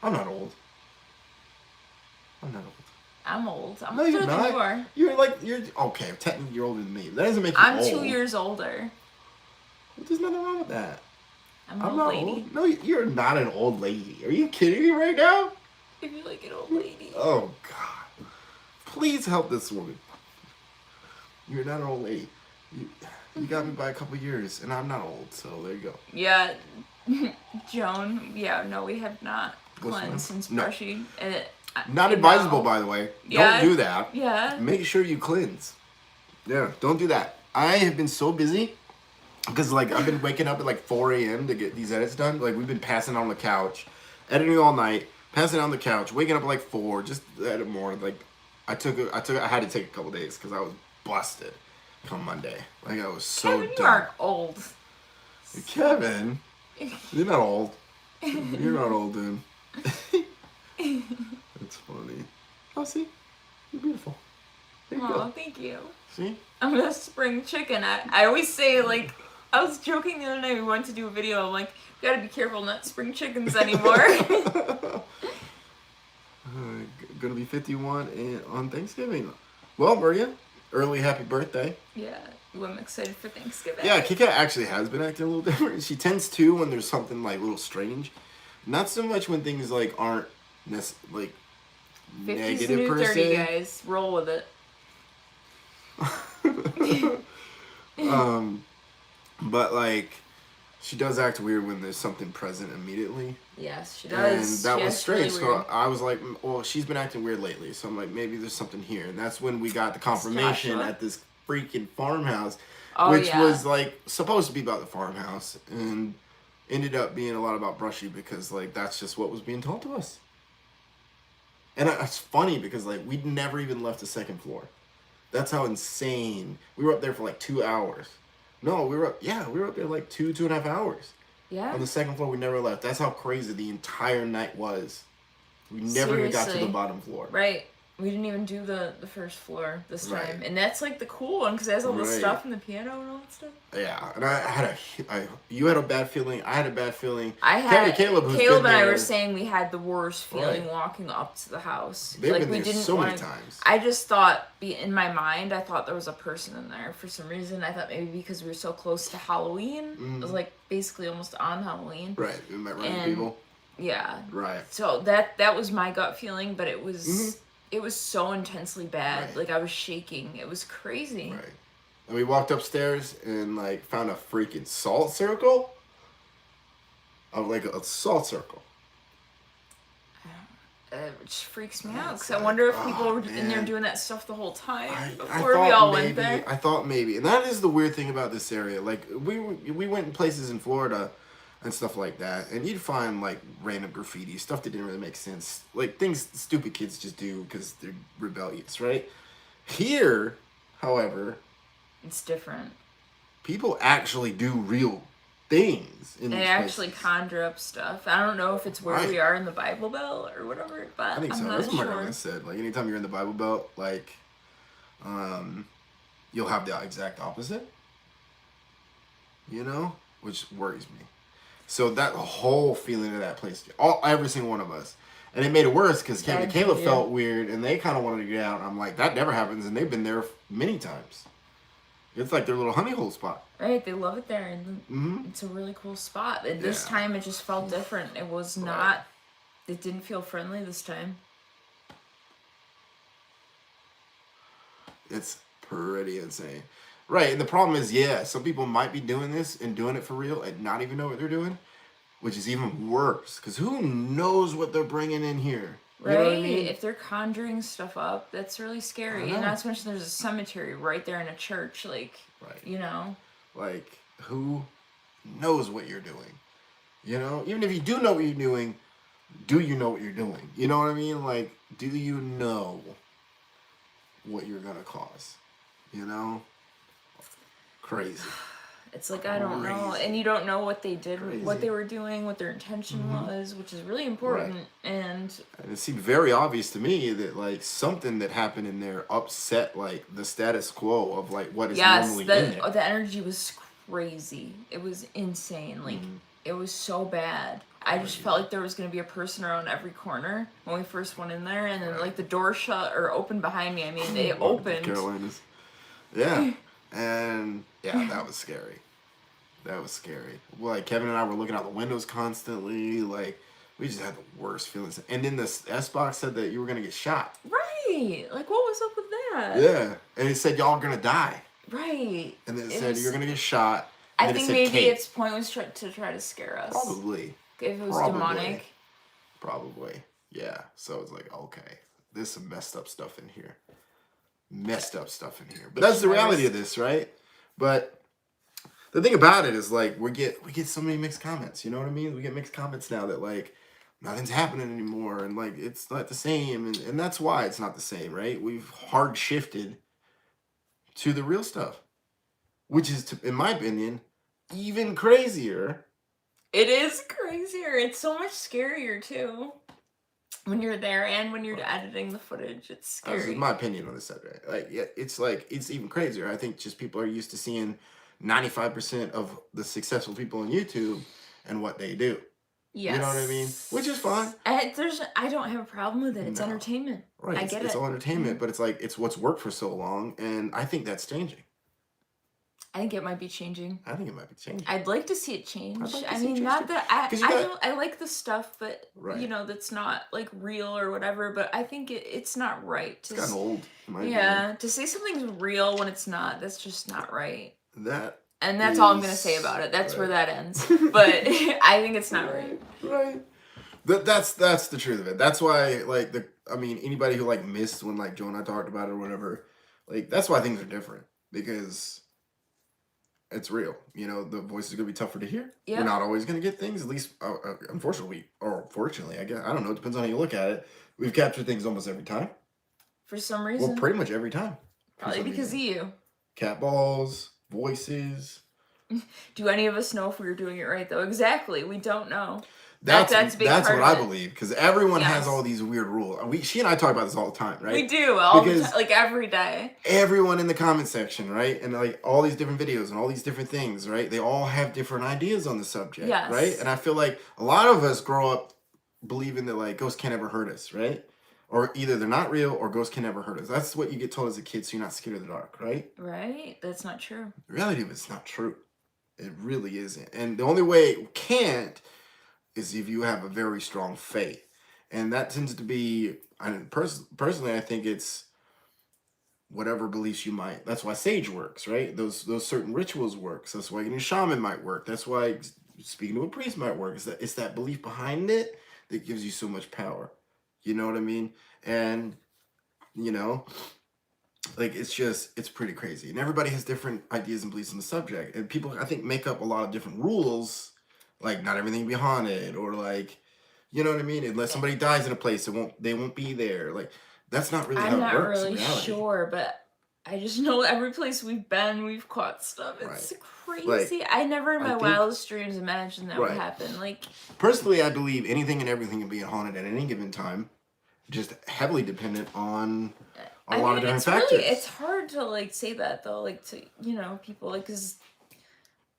I'm not old. I'm not old. I'm old. I'm No, older you're than not. you are. You're okay. Technically, you're older than me. That doesn't make you I'm old. 2 years older. Well, there's nothing wrong with that. I'm an I'm old not lady. old. No, you're not an old lady. Are you kidding me right now? If you like an old lady. Oh God! Please help this woman. You're not an old lady. You got me by a couple years, and I'm not old, so there you go. Yeah, Joan. Yeah, no, we have not What's cleansed that? since No. Brushy. Not advisable, by the way. Yeah. Don't do that. Yeah. Make sure you cleanse. Yeah, don't do that. I have been so busy because, like, I've been waking up at like 4 a.m. to get these edits done. Like, we've been passing on the couch, editing all night, passing on the couch, waking up at like 4, just to edit more. Like, I had to take a couple days because I was busted come Monday. Like, I was so Kevin, you done. aren't old. Kevin, you're not old. You're not old, dude. That's funny. Oh, see? You're beautiful. There you Oh, go. thank you. See? I'm a spring chicken. I always say, like, I was joking the other night, we went to do a video, I'm like, you gotta be careful not spring chickens anymore. Gonna be 51 on Thanksgiving. Well, Maria, early happy birthday. Yeah, I'm excited for Thanksgiving. Yeah, Kika actually has been acting a little different. She tends to when there's something like a little strange. Not so much when things like aren't like 50's the negative new per 30, se. guys. Roll with it. But like she does act weird when there's something present immediately. Yes, she does. And that She was acts really strange. weird. So I was like, well, she's been acting weird lately. So I'm like, maybe there's something here. And that's when we got the confirmation Joshua. at this freaking farmhouse, Oh, which yeah. was like supposed to be about the farmhouse and ended up being a lot about Brushy because like that's just what was being told to us. And it's funny because like we'd never even left the second floor. That's how insane. We were up there for like 2 hours. No, we were up there like 2.5 hours. Yeah. On the second floor, we never left. That's how crazy the entire night was. We never even got to the Seriously. bottom floor. Right. We didn't even do the first floor this time. Right. And that's like the cool one because it has all the Right. stuff and the piano and all that stuff. Yeah, and you had a bad feeling. I had a bad feeling. I had Caleb who's Caleb been and I there- were saying we had the worst feeling Right. walking up to the house. They've like been we there didn't so many wanna- times. I just thought, in my mind, I thought there was a person in there for some reason. I thought maybe because we were so close to Halloween. It was like basically almost on Halloween. Right, we met random And- people. Yeah. Right. So that was my gut feeling, but it was so intensely bad. Right. Like I was shaking. It was crazy. Right. And we walked upstairs and like found a freaking salt circle. Like a salt circle. It just freaks me out It's because I like, wonder if people oh, were in there man. doing that stuff the whole time I before we thought all maybe, went there. I thought maybe, and that is the weird thing about this area. Like we went in places in Florida and stuff like that, and you'd find like random graffiti stuff that didn't really make sense, like things stupid kids just do because they're rebellious, right? Here, however, It's different. people actually do real things. In They these actually places. conjure up stuff. I don't know if it's where Right. we are in the Bible Belt or whatever, but I think I'm so. not That's what my sure. grandma said. Like anytime you're in the Bible Belt, like, you'll have the exact opposite. You know, which worries me. So that whole feeling of that place, every single one of us, and it made it worse because Kevin and Caleb felt weird, and they kind of wanted to get out. I'm like, that never happens, and they've been there many times. It's like their little honey hole spot. Right, they love it there, and it's a really cool spot. And this time, it just felt different. It was not. It didn't feel friendly this time. It's pretty insane. Right, and the problem is, some people might be doing this and doing it for real and not even know what they're doing, which is even worse. Because who knows what they're bringing in here? Right, you know what I mean? If they're conjuring stuff up, that's really scary. And not to mention there's a cemetery right there in a church, like, you know? Like, who knows what you're doing? You know? Even if you do know what you're doing, do you know what you're doing? You know what I mean? Like, do you know what you're going to cause? You know? Crazy. It's like, I don't know. And you don't know what they did, what they were doing, what their intention was, which is really important. And it seemed very obvious to me that, like, something that happened in there upset, like, the status quo of, like, what is normally in there. The energy was crazy. It was insane. Like, it was so bad. I just felt like there was going to be a person around every corner when we first went in there. And then, like, the door shut or opened behind me. I mean, they opened. Carolinas. Yeah. And, that was scary. That was scary. Like, Kevin and I were looking out the windows constantly. Like, we just had the worst feelings. And then the S-Box said that you were going to get shot. Right. Like, what was up with that? Yeah. And it said y'all are going to die. Right. And then it said you're going to get shot. I think maybe its point was to try to scare us. Probably. If it was demonic. Probably. Yeah. So it's like, okay, there's some messed up stuff in here. But that's the reality of this, right? But the thing about it is, like, we get so many mixed comments. You know what I mean? We get mixed comments now that, like, nothing's happening anymore, and, like, it's not the same, and that's why it's not the same, right? We've hard shifted to the real stuff, which is, in my opinion, even crazier. It is crazier. It's so much scarier too. When you're there and when you're editing the footage, it's scary. This is my opinion on the subject. Like, it's even crazier. I think just people are used to seeing 95% of the successful people on YouTube and what they do. Yes. You know what I mean? Which is fine. I don't have a problem with it. It's entertainment. Right. I get it. It's all entertainment, but it's like, it's what's worked for so long, and I think that's changing. I think it might be changing. I think it might be changing. I'd like to see it change. I mean, not that I like the stuff, but you know, that's not like real or whatever. But I think it's not right. It's gotten old. To say something's real when it's not, that's just not right. And that's is, all I'm gonna say about it. That's where that ends. But I think it's not right. Right. That's the truth of it. That's why, like, anybody who, like, missed when, like, Joe and I talked about it or whatever, like, that's why things are different, because it's real. You know, the voice is going to be tougher to hear. We're not always going to get things, at least, unfortunately, or fortunately, I guess. I don't know. It depends on how you look at it. We've captured things almost every time. For some reason. Well, pretty much every time. Probably because of you. Cat balls, voices. Do any of us know if we were doing it right, though? Exactly. We don't know. That's what I believe, because everyone has all these weird rules. She and I talk about this all the time, right? We do, all the time, like every day. Everyone in the comment section, right? And, like, all these different videos and all these different things, right? They all have different ideas on the subject, right? And I feel like a lot of us grow up believing that, like, ghosts can't ever hurt us, right? Or either they're not real or ghosts can never hurt us. That's what you get told as a kid, so you're not scared of the dark, right? Right. That's not true. The reality of it's not true. It really isn't. And the only way it can't is if you have a very strong faith. And that tends to be, personally, I think it's whatever beliefs you might. That's why sage works, right? Those certain rituals works. That's why getting a shaman might work. That's why speaking to a priest might work. It's that belief behind it that gives you so much power. You know what I mean? And, you know, like, it's pretty crazy. And everybody has different ideas and beliefs on the subject. And people, I think, make up a lot of different rules. Like, not everything be haunted, or, like, you know what I mean? Unless somebody dies in a place, they won't be there. Like, that's not really how it works. I'm not really sure, but I just know every place we've been, we've caught stuff. It's crazy. Like, I never in my wildest dreams imagined that would happen. Like, personally, I believe anything and everything can be haunted at any given time, just heavily dependent on a lot of different it's factors. really, it's hard to like say that though, like to, you know, people like, cause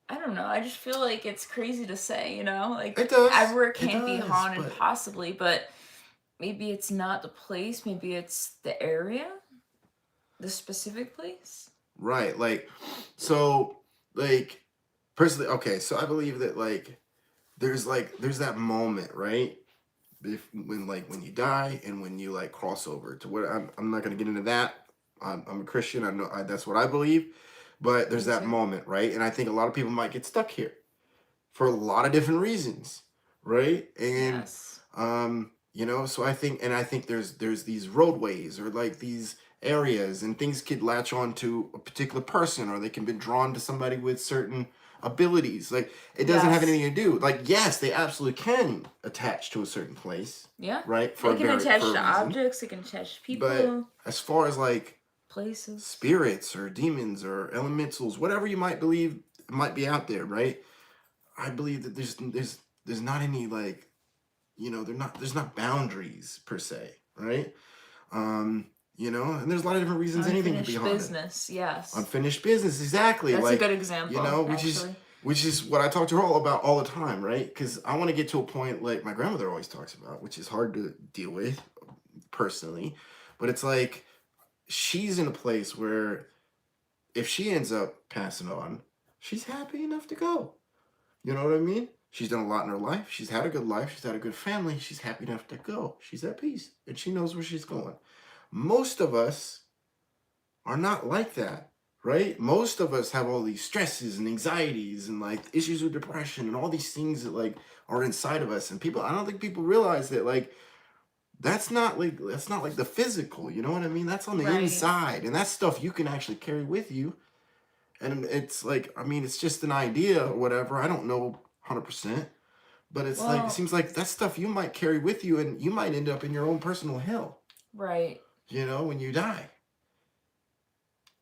I don't know, I just feel like it's crazy to say, you know, like It does. everywhere It can't be does, haunted but possibly, but maybe it's not the place, maybe it's the area, the specific place. right, so like personally, okay, so I believe that there's that moment, right? When you die and when you like cross over to what I'm not gonna get into that. I'm a Christian. I know that's what I believe, but there's Me that too. moment, right? And I think a lot of people might get stuck here for a lot of different reasons, right? And Yes. you know, so I think there's these roadways or like these areas and things could latch on to a particular person or they can be drawn to somebody with certain abilities. Like it doesn't have Yes. anything to do. Like yes, they absolutely can attach to a certain place, Yeah. right? They can attach For to a reason. objects, they can attach to But people, as far as like places. spirits or demons or elementals, whatever you might believe might be out there, right? I believe that there's not any like, you know, there's not boundaries per se, right? You know, and there's a lot of different reasons anything can be Unfinished haunted. business, yes. Unfinished business, exactly. That's like, a good example, you know, actually. which is what I talk to her all about all the time, right? Because I want to get to a point like my grandmother always talks about, which is hard to deal with personally, but it's like she's in a place where if she ends up passing on, she's happy enough to go. You know what I mean? She's done a lot in her life. She's had a good life. She's had a good family. She's happy enough to go. She's at peace and she knows where she's going. Most of us are not like that, right? Most of us have all these stresses and anxieties and like issues with depression and all these things that like are inside of us. And people, I don't think people realize that like that's not like the physical, you know what I mean? That's on the Right. inside. And that's stuff you can actually carry with you. And it's like, I mean, it's just an idea or whatever. I don't know 100%. But it's like, it seems like that's stuff you might carry with you and you might end up in your own personal hell. Right. You know, when you die.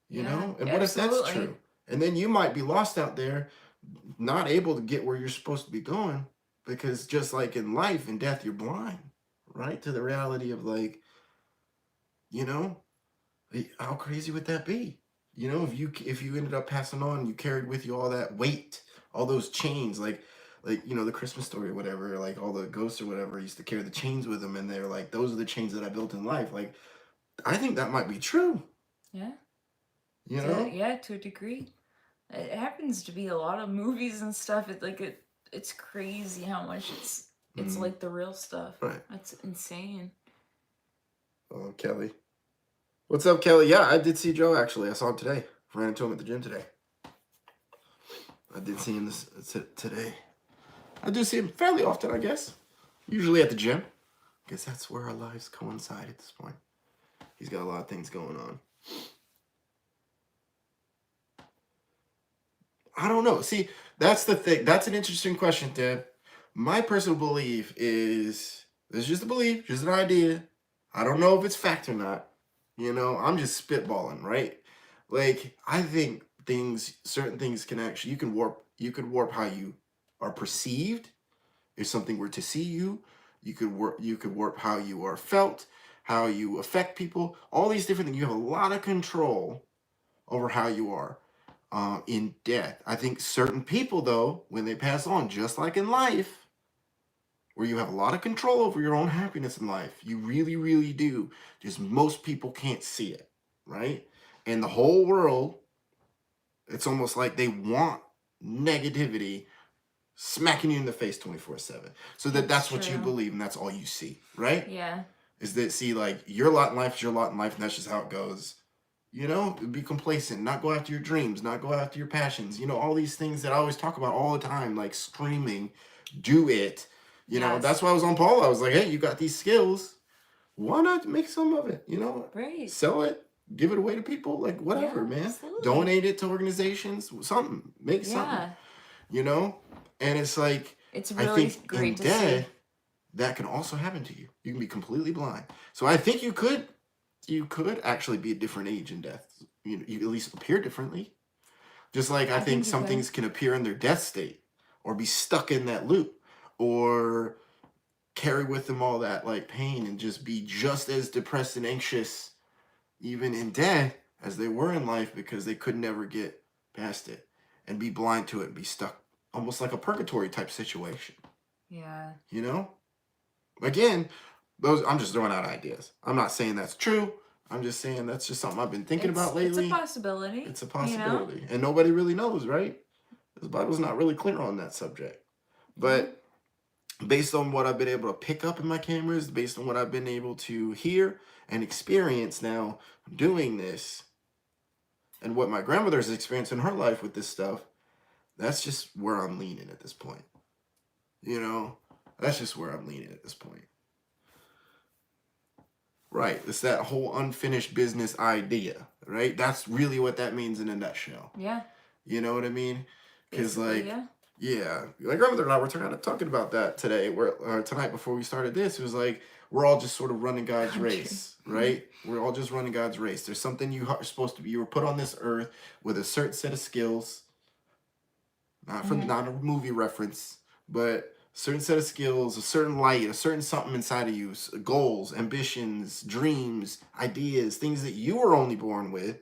You know? And what absolutely. if that's true? And then you might be lost out there, not able to get where you're supposed to be going. Because just like in life and death, you're blind, right? To the reality of like, you know, how crazy would that be? You know, if you ended up passing on, you carried with you all that weight, all those chains, like you know the Christmas Story or whatever, like all the ghosts or whatever used to carry the chains with them, and they're like, those are the chains that I built in life. Like, I think that might be true. Yeah. You know? Yeah, to a degree. It happens to be a lot of movies and stuff. It's crazy how much it's like the real stuff. Right. That's insane. Oh, Kelly. What's up, Kelly? Yeah, I did see Joe actually. I saw him today. Ran into him at the gym today. I did see him today. I do see him fairly often, I guess. Usually at the gym. I guess that's where our lives coincide at this point. He's got a lot of things going on. I don't know. See, that's the thing. That's an interesting question, Deb. My personal belief is, it's just a belief, just an idea. I don't know if it's fact or not. You know, I'm just spitballing, right? Like, I think certain things can actually, you could warp how you are perceived. If something were to see you, you could warp how you are felt, how you affect people, all these different things. You have a lot of control over how you are in death. I think certain people, though, when they pass on, just like in life, where you have a lot of control over your own happiness in life, you really, really do. Just most people can't see it, right? And the whole world, it's almost like they want negativity smacking you in the face 24/7. So that's what you believe and that's all you see, right? Yeah. Is that, see, like, your lot in life is your lot in life and that's just how it goes. You know, be complacent, not go after your dreams, not go after your passions. You know, all these things that I always talk about all the time, like screaming, do it. You know, that's why I was on Paul. I was like, hey, you got these skills. Why not make some of it? You know, right. Sell it, give it away to people, like whatever, man. Absolutely. Donate it to organizations, something, make something. You know, and it's like, it's really I think great in to death, see. that can also happen to you. You can be completely blind. So I think you could actually be a different age in death. You at least appear differently. Just like I think some things can appear in their death state or be stuck in that loop or carry with them all that like pain and just be just as depressed and anxious even in death as they were in life, because they could never get past it and be blind to it and be stuck almost like a purgatory type situation. Yeah. You know? Again, those, I'm just throwing out ideas. I'm not saying that's true. I'm just saying that's just something I've been thinking about lately. It's a possibility. It's a possibility. And nobody really knows, right? The Bible's not really clear on that subject. But based on what I've been able to pick up in my cameras, based on what I've been able to hear and experience now doing this, and what my grandmother's experienced in her life with this stuff, that's just where I'm leaning at this point. You know? That's just where I'm leaning at this point. Right. It's that whole unfinished business idea, right? That's really what that means in a nutshell. Yeah. You know what I mean? Because, like, yeah. My grandmother and I were talking about that today, tonight before we started this. It was like, we're all just sort of running God's race, right? We're all just running God's race. There's something you are supposed to be. You were put on this earth with a certain set of skills, not a movie reference, but certain set of skills, a certain light, a certain something inside of you, goals, ambitions, dreams, ideas, things that you were only born with,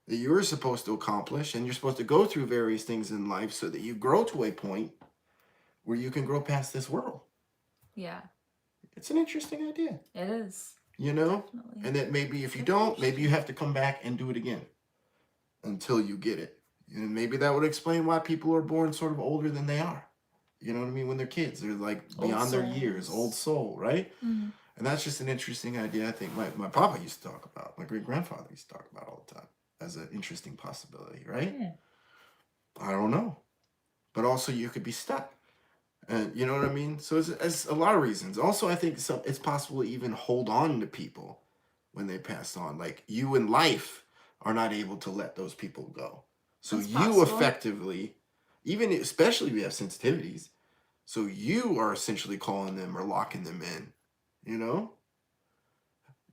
that you're supposed to accomplish, and you're supposed to go through various things in life so that you grow to a point where you can grow past this world. Yeah. It's an interesting idea. It is. You know? Definitely. And that maybe if you don't, maybe you have to come back and do it again until you get it. And maybe that would explain why people are born sort of older than they are. You know what I mean? When they're kids, they're like beyond their years, old soul, right? Mm-hmm. And that's just an interesting idea. I think my papa used to talk about, my great grandfather used to talk about all the time as an interesting possibility, right? Yeah. I don't know. But also you could be stuck. And you know what I mean? So it's a lot of reasons. Also, I think it's possible to even hold on to people when they pass on. Like, you in life are not able to let those people go. So That's you possible. effectively, even especially if you have sensitivities, so you are essentially calling them or locking them in, you know?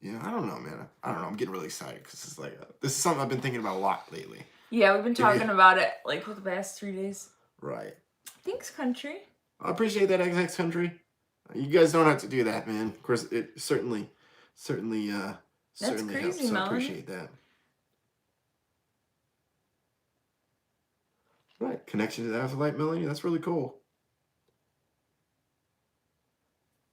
Yeah, I don't know, man. I don't know. I'm getting really excited because it's like, this is something I've been thinking about a lot lately. Yeah, we've been talking about it like for the past 3 days. Right. Thanks, country. I appreciate that, XX country. You guys don't have to do that, man. Of course, it certainly crazy, helps. So I appreciate that. Right, connection to the afterlife, Melanie. That's really cool.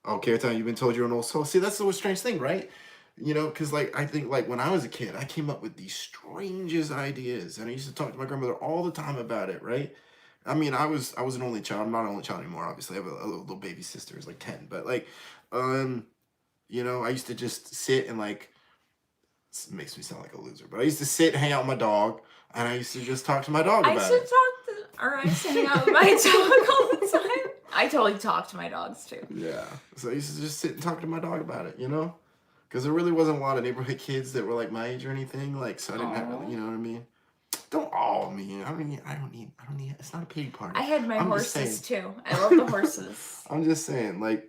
Oh, Karatan, you've been told you're an old soul. See, that's the strange thing, right? You know, because like I think like when I was a kid, I came up with these strangest ideas, and I used to talk to my grandmother all the time about it, right? I mean, I was an only child. I'm not an only child anymore, obviously. I have a little baby sister who's like 10. But like, you know, I used to just sit and like, it makes me sound like a loser, but I used to sit and hang out with my dog, and I used to just talk to my dog about it. I used to hang out with my dog all the time. I totally talk to my dogs too. Yeah. So I used to just sit and talk to my dog about it, you know? Because there really wasn't a lot of neighborhood kids that were like my age or anything. Like, so I didn't have really, you know what I mean? Don't awe me. I don't need, it's not a pity party. I had my horses too. I love the horses. I'm just saying, like.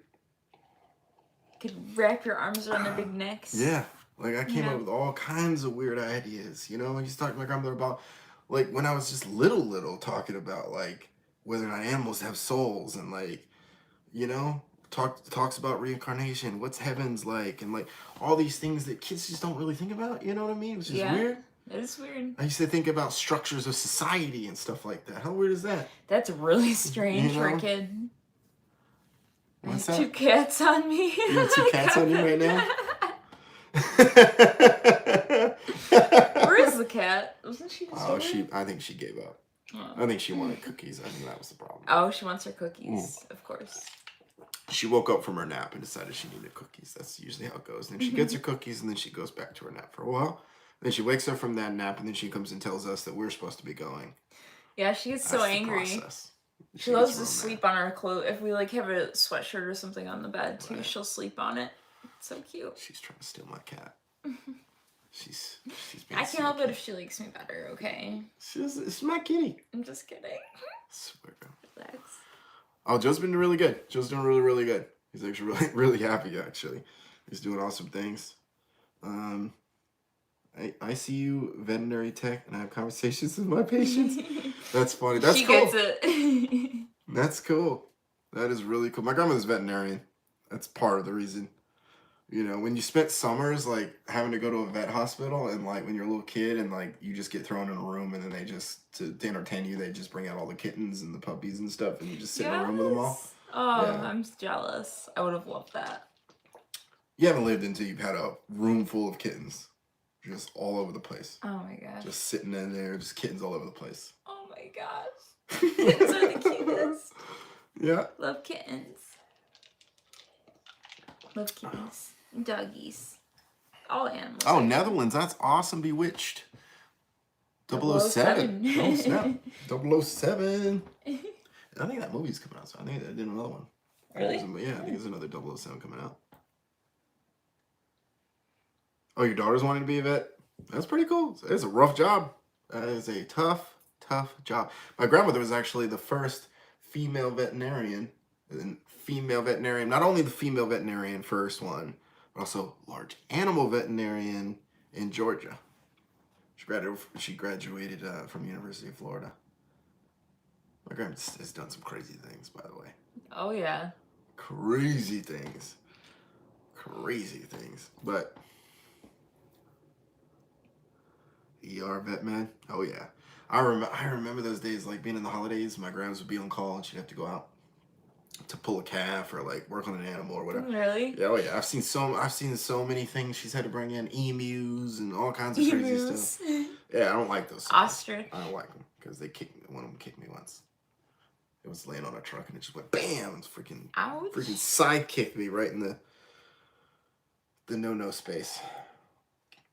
You could wrap your arms around their big necks. Yeah. Like, I came up with all kinds of weird ideas, you know? I used to talk to my grandmother about, like, when I was just little, talking about, like, whether or not animals have souls and, like, you know? Talks about reincarnation, what's heaven's like, and like all these things that kids just don't really think about, you know what I mean? Which is weird. It is weird. I used to think about structures of society and stuff like that. How weird is that? That's really strange for a kid. What's that? 2 cats on me. You have 2 cats on you right now? Where is the cat? Wasn't she just I think she gave up. Oh. I think she wanted cookies. I think that was the problem. Oh, she wants her cookies, of course. She woke up from her nap and decided she needed cookies. That's usually how it goes. And then she gets her cookies, and then she goes back to her nap for a while. Then she wakes up from that nap, and then she comes and tells us that we're supposed to be going. Yeah, she gets so angry. She loves to sleep on our clothes. If we like have a sweatshirt or something on the bed too, she'll sleep on it. It's so cute. She's trying to steal my cat. She's I can't help it if she likes me better, okay? It's my kitty. I'm just kidding. I swear. Relax. Oh, Joe's been really good. Joe's doing really, really good. He's actually really, really happy, actually. He's doing awesome things. I see you, veterinary tech, and I have conversations with my patients. That's funny. That's cool. She gets it. That's cool. That is really cool. My grandmother's veterinarian. That's part of the reason. You know, when you spent summers like having to go to a vet hospital, and like when you're a little kid and like you just get thrown in a room, and then they just to entertain you, they just bring out all the kittens and the puppies and stuff, and you just sit in a room with them all. Yes. Oh, Yeah. I'm jealous. I would have loved that. You haven't lived until you've had a room full of kittens, just all over the place. Oh my gosh. Just sitting in there, just kittens all over the place. Oh my gosh. Kittens are the cutest. Yeah. Love kittens. Love kitties. Doggies. All animals. Oh, Netherlands. That's awesome. Bewitched. 007. Oh, snap. 007. I think that movie's coming out, so I think they did another one. Really? Yeah, I think there's another 007 coming out. Oh, your daughter's wanting to be a vet? That's pretty cool. It's a rough job. That is a tough job. My grandmother was actually the first female veterinarian. Not only the female veterinarian first one, but also large animal veterinarian in Georgia. She graduated from University of Florida. My grandma has done some crazy things, by the way. Oh, yeah. Crazy things. But ER vet, man. Oh, yeah. I remember those days, like being in the holidays, my grandma would be on call and she'd have to go out to pull a calf or like work on an animal or whatever. Really? Yeah, oh yeah. I've seen so many things she's had to bring in, emus and all kinds of crazy stuff. Yeah, I don't like those. Ostrich. I don't like them because one of them kicked me once. It was laying on a truck and it just went bam and freaking side kicked me right in the no space.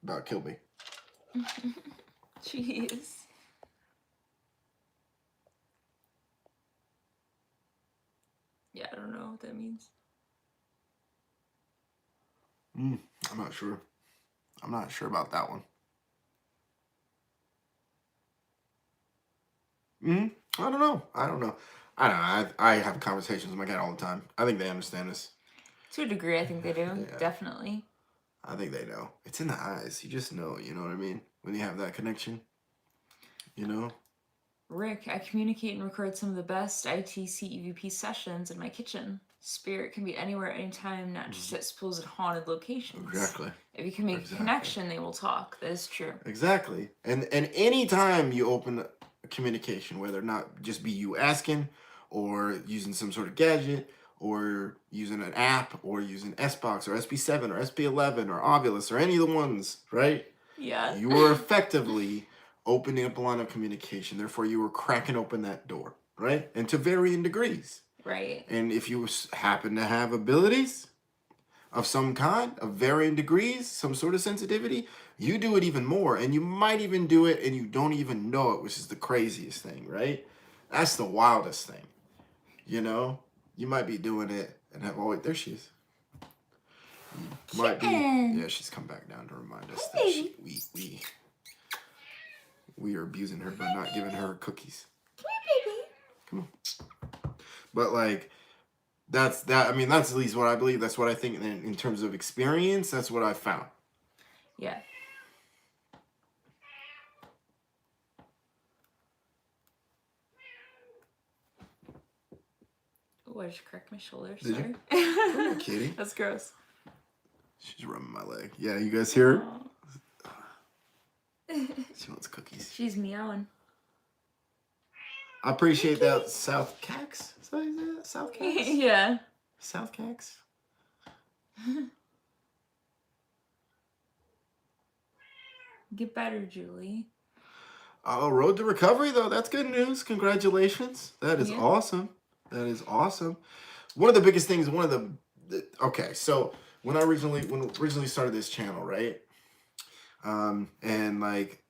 About killed me. Jeez. Yeah, I don't know what that means. I'm not sure. I'm not sure about that one. I don't know. I have conversations with my cat all the time. I think they understand this. To a degree, I think they do. Yeah. Definitely. I think they know. It's in the eyes. You just know, you know what I mean? When you have that connection, you know? Rick, I communicate and record some of the best ITC EVP sessions in my kitchen. Spirit can be anywhere, anytime, not just at supposed haunted locations. Exactly. If you can make a connection, they will talk. That is true. Exactly. And anytime you open a communication, whether or not just be you asking or using some sort of gadget or using an app or using SBox or SB7 or SB11 or Ovilus or any of the ones, right? Yeah. You are effectively opening up a line of communication. Therefore, you were cracking open that door, right? And to varying degrees. Right. And if you happen to have abilities of some kind, of varying degrees, some sort of sensitivity, you do it even more. And you might even do it and you don't even know it, which is the craziest thing, right? That's the wildest thing. You know? You might be doing it and have, oh, wait, there she is. Might be, yeah, she's come back down to remind us that we are abusing her by not giving her cookies. Come here, baby. Come on. But like, that's at least what I believe. That's what I think in terms of experience. That's what I found. Yeah. Oh, I just cracked my shoulder. Did Sorry. You? Come on, kitty. That's gross. She's rubbing my leg. Yeah, you guys hear her? She wants cookies. She's meowing. I appreciate that. South Cax? Is that South Cax? Yeah. South Cax? Get better, Julie. Oh, road to recovery, though. That's good news. Congratulations. That is awesome. That is awesome. One of the biggest things, okay, so when originally started this channel, right? And like,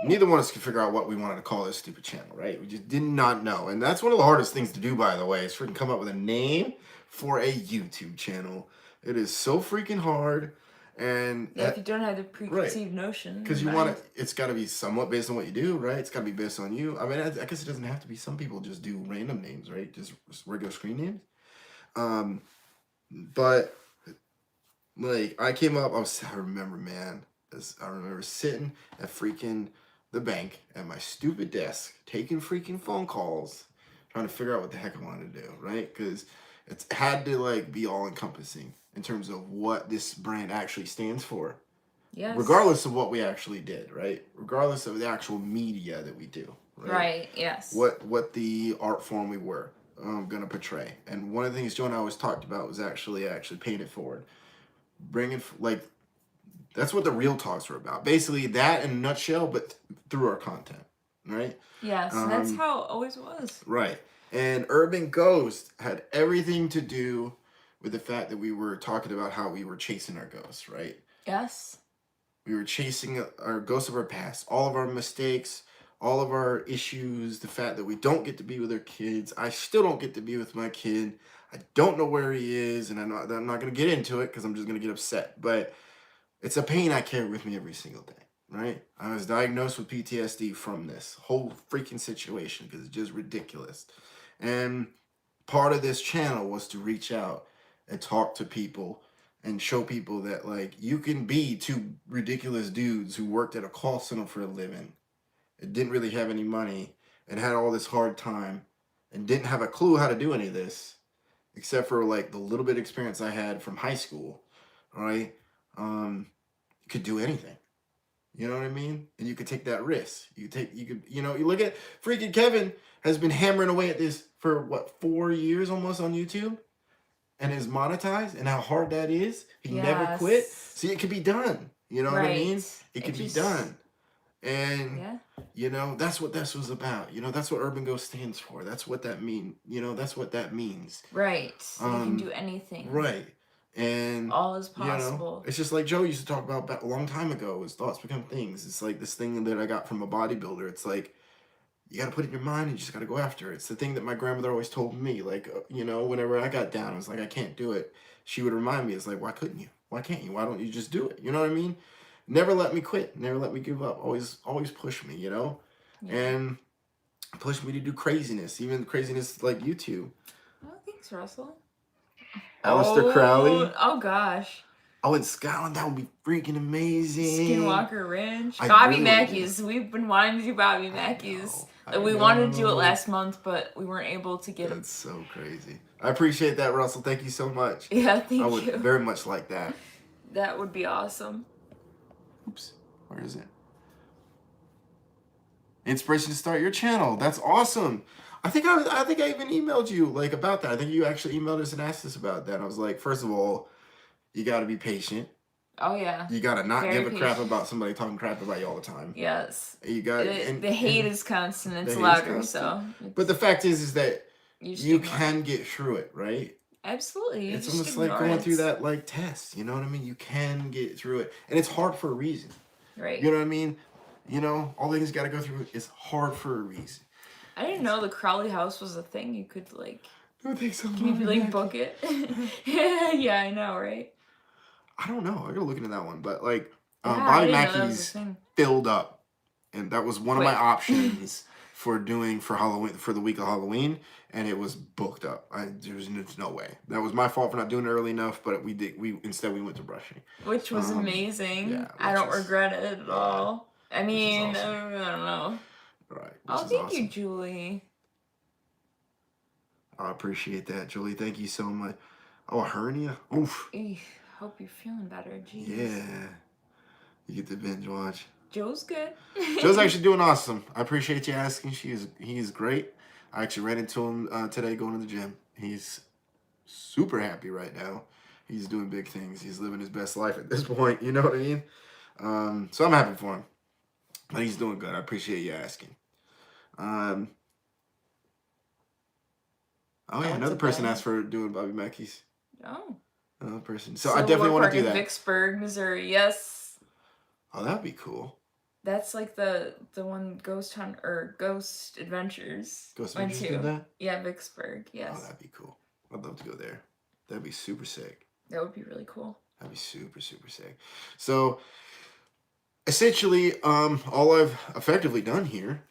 neither one of us could figure out what we wanted to call this stupid channel, right? We just did not know. And that's one of the hardest things to do, by the way, is freaking come up with a name for a YouTube channel. It is so freaking hard. And if you don't have the preconceived notion. Because it's got to be somewhat based on what you do, right? It's got to be based on you. I mean, I guess it doesn't have to be. Some people just do random names, right? Just regular screen names. But like, I came up, I remember, man, I remember sitting at freaking the bank at my stupid desk, taking freaking phone calls, trying to figure out what the heck I wanted to do, right? Because it's had to like be all encompassing. in terms of what this brand actually stands for. Yes. Regardless of what we actually did, right? Regardless of the actual media that we do, right? Right, yes. What the art form we were going to portray. And one of the things Joe and I always talked about was actually paying it forward. Bringing, like, that's what the real talks were about. Basically, that in a nutshell, but through our content, right? Yes, that's how it always was. Right. And Urban Ghost had everything to do with the fact that we were talking about how we were chasing our ghosts, right? Yes. We were chasing our ghosts of our past, all of our mistakes, all of our issues, the fact that we don't get to be with our kids. I still don't get to be with my kid. I don't know where he is, and I'm not going to get into it because I'm just going to get upset. But it's a pain I carry with me every single day, right? I was diagnosed with PTSD from this whole freaking situation because it's just ridiculous. And part of this channel was to reach out and talk to people and show people that, like, you can be two ridiculous dudes who worked at a call center for a living and didn't really have any money and had all this hard time and didn't have a clue how to do any of this except for, like, the little bit of experience I had from high school, right? You could do anything. You know what I mean? And you could take that risk. You look at freaking Kevin has been hammering away at this for what, 4 years almost on YouTube, and is monetized, and how hard that is. He never quit. See, it could be done. You know what I mean? It could be done. And that's what this was about. That's what Urban Ghost stands for. That's what that mean. That's what that means. Right. You can do anything. Right. And all is possible. It's just like Joe used to talk about a long time ago, is thoughts become things. It's like this thing that I got from a bodybuilder. It's like, you got to put it in your mind and you just got to go after it. It's the thing that my grandmother always told me, like, whenever I got down, I was like, I can't do it. She would remind me, it's like, why couldn't you? Why can't you? Why don't you just do it? You know what I mean? Never let me quit. Never let me give up. Always push me, and push me to do craziness, even craziness like YouTube. Oh, thanks, Russell. Aleister Crowley. Oh gosh. Oh, in Scotland, that would be freaking amazing. Skinwalker Ranch. Bobby Mackey's. We've been wanting to do Bobby Mackey's. We wanted to do it last month, but we weren't able to get That's so crazy. I appreciate that, Russell. Thank you so much. Yeah, thank you. I would very much like that. That would be awesome. Oops. Where is it? Inspiration to start your channel. That's awesome. I think I even emailed you, like, about that. I think you actually emailed us and asked us about that. I was like, first of all, you got to be patient. Oh, yeah. You got to not give a crap about somebody talking crap about you all the time. Yes. You got the hate is constant. It's louder, so. But the fact is that you can get through it, right? Absolutely. It's almost like going through that, like, test. You know what I mean? You can get through it. And it's hard for a reason. Right. You know what I mean? All things got to go through. It's hard for a reason. I didn't know the Crowley House was a thing. You could, like... I think so. Can you, like, book it? Yeah, I know, right? I don't know. I gotta look into that one. But, like, Bobby Mackey's filled up. And that was one of my options for Halloween, for the week of Halloween. And it was booked up. There's no way. That was my fault for not doing it early enough. But instead we went to Brushy. Which was amazing. Yeah, I don't regret it at all. I mean, awesome. I don't know. Right. Oh, thank you, Julie. I appreciate that, Julie. Thank you so much. Oh, a hernia? Oof. Hope you're feeling better. Jeez. Yeah. You get to binge watch. Joe's good. Joe's actually doing awesome. I appreciate you asking. He's great. I actually ran into him today going to the gym. He's super happy right now. He's doing big things. He's living his best life at this point. You know what I mean? So I'm happy for him. But he's doing good. I appreciate you asking. Oh yeah, another person asked for doing Bobby Mackey's. Oh. Another person. So I definitely want to do that. Vicksburg, Missouri. Yes. Oh, that'd be cool. That's like the one Ghost Hunt or Ghost Adventures. Ghost Adventures did that? Yeah, Vicksburg. Yes. Oh, that'd be cool. I'd love to go there. That'd be super sick. That would be really cool. That'd be super, super sick. So essentially, all I've effectively done here,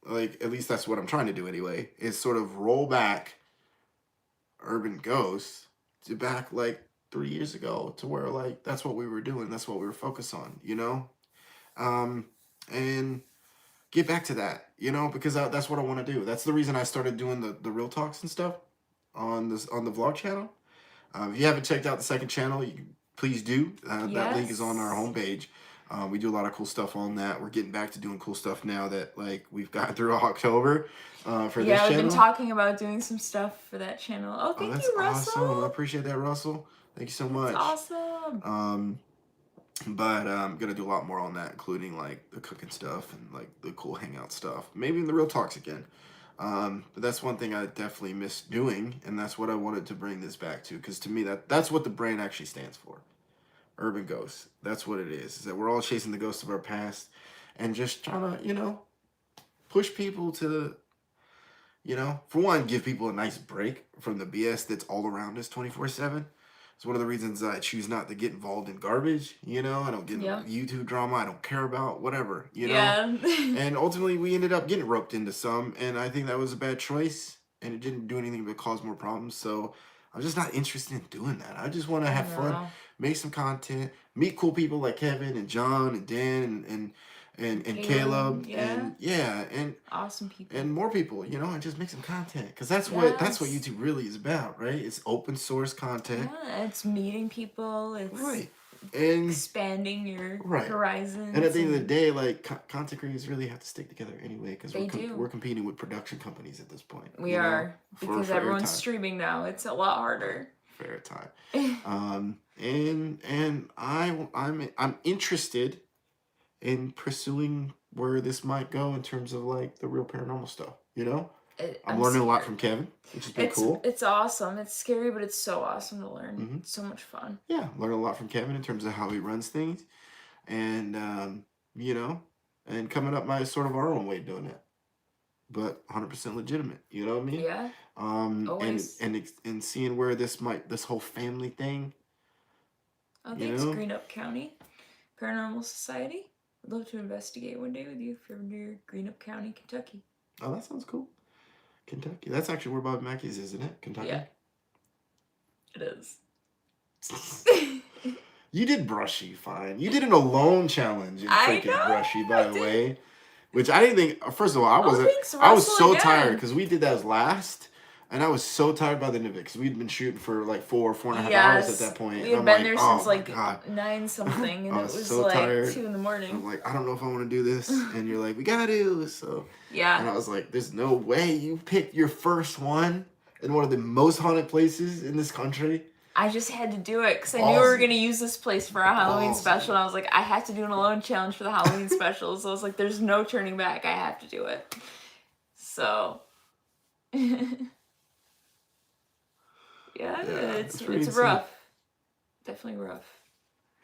like, at least that's what I'm trying to do anyway, is sort of roll back Urban Ghost to back, like, 3 years ago, to where, like, that's what we were doing. That's what we were focused on, and get back to that, because that's what I want to do. That's the reason I started doing the real talks and stuff on the vlog channel. If you haven't checked out the second channel, please do. That link is on our Yes. homepage. We do a lot of cool stuff on that. We're getting back to doing cool stuff now that like we've got through October for this Yeah, we've been channel. talking about doing some stuff for that channel. Oh, Oh, thank that's you, Russell. awesome. I appreciate that, Russell. Thank you so much. That's awesome. But I'm gonna do a lot more on that, including like the cooking stuff and like the cool hangout stuff. Maybe in the real talks again. But that's one thing I definitely miss doing, and that's what I wanted to bring this back to, because to me that's what the brand actually stands for. Urban Ghosts. That's what it is that we're all chasing the ghosts of our past and just trying to, push people to, for one, give people a nice break from the BS that's all around us 24/7. It's one of the reasons I choose not to get involved in garbage. I don't get YouTube drama I don't care about, whatever, And ultimately, we ended up getting roped into some, and I think that was a bad choice, and it didn't do anything but cause more problems. So I'm just not interested in doing that. I just want to have fun, make some content, meet cool people like Kevin and John and Dan and Caleb and awesome people and more people, and just make some content, because that's what YouTube really is about, right? It's open source content. Yeah, it's meeting people. It's right. And expanding your horizons. And at the end of the day, like content creators really have to stick together anyway, because we're competing with production companies at this point. We are, because everyone's streaming now. It's a lot harder. Fair time. And I'm interested in pursuing where this might go in terms of like the real paranormal stuff. I'm learning a lot from Kevin, which has been cool. It's awesome. It's scary, but it's so awesome to learn. It's so much fun. Yeah, learn a lot from Kevin in terms of how he runs things, and and coming up my sort of our own way of doing it, but 100% legitimate. You know what I mean? Yeah. Always. And seeing where this whole family thing. Oh, thanks, Greenup County Paranormal Society. I'd love to investigate one day with you if you're near Greenup County, Kentucky. Oh, that sounds cool. Kentucky. That's actually where Bob Mackey's is, isn't it? Kentucky? Yeah. It is. You did Brushy fine. You did an alone challenge in freaking Brushy, by the way. Which I didn't think, first of all, I was so tired, because we did that as last. And I was so tired by the end of it, because we'd been shooting for like 4.5 hours at that point. We had been there since like 9 something, and it was so like tired. 2 in the morning. I'm like, I don't know if I want to do this. And you're like, we got to. So yeah. And I was like, there's no way you picked your first one in one of the most haunted places in this country. I just had to do it because I knew we were going to use this place for our Halloween special. And I was like, I have to do an alone challenge for the Halloween special. So I was like, there's no turning back. I have to do it. So... Yeah, it's rough. Definitely rough.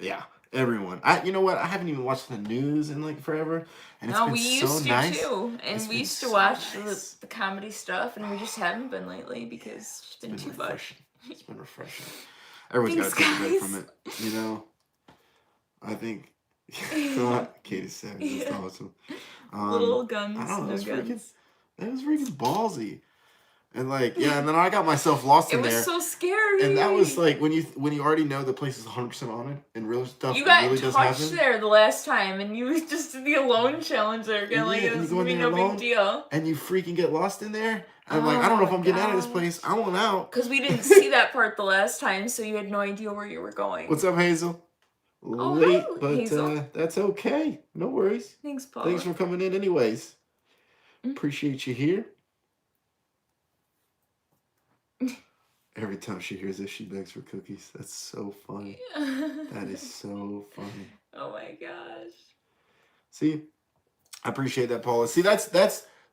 Yeah, everyone. You know what? I haven't even watched the news in like forever, and it's been we used to nice. Too, and we used to watch the comedy stuff, and we just haven't been lately because it's been too much. It's been refreshing. Everyone's got to take a break from it, I think. Katie said that's awesome. Little guns, I don't know, no guns. That was freaking ballsy. And like, and then I got myself lost in there. It was so scary. And that was like when you already know the place is 100% haunted and real stuff really does happen. You got touched there the last time, and you just did the alone challenge there again. Like, it was gonna be no big deal. And you freaking get lost in there. And I'm like, I don't know if I'm getting out of this place. I want out. Because we didn't see that part the last time, so you had no idea where you were going. What's up, Hazel? Late, but Hazel. That's okay. No worries. Thanks, Paul. Thanks for coming in anyways. Appreciate you here. Every time she hears this, she begs for cookies. That's so funny. That is so funny. Oh my gosh. See, I appreciate that, Paula. See, that's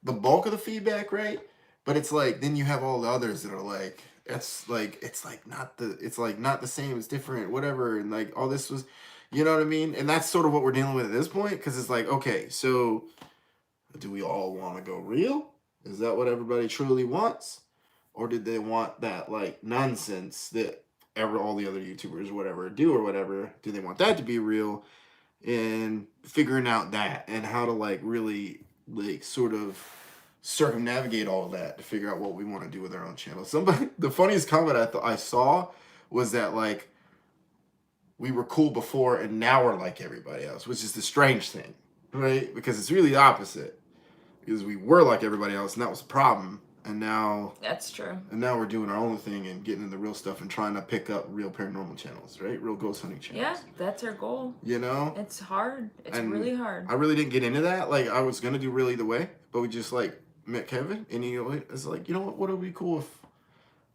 the bulk of the feedback, right? But it's like then you have all the others that are like, it's not the same. It's different, whatever, and like all this was, you know what I mean? And that's sort of what we're dealing with at this point, because it's like, okay, so do we all want to go real? Is that what everybody truly wants? Or did they want that like nonsense that all the other YouTubers whatever do or whatever? Do they want that to be real? And figuring out that and how to like really like sort of circumnavigate all of that to figure out what we want to do with our own channel. The funniest comment I saw was that like we were cool before and now we're like everybody else, which is the strange thing, right? Because it's really the opposite. Because we were like everybody else and that was the problem. And now that's true. And now we're doing our own thing and getting into the real stuff and trying to pick up real paranormal channels, right? Real ghost hunting channels. Yeah, that's our goal. You know? It's hard. It's And really hard. I really didn't get into that. Like, I was going to do Really the Way, but we just, like, met Kevin. And, you know, it's like, you know what? What would be cool if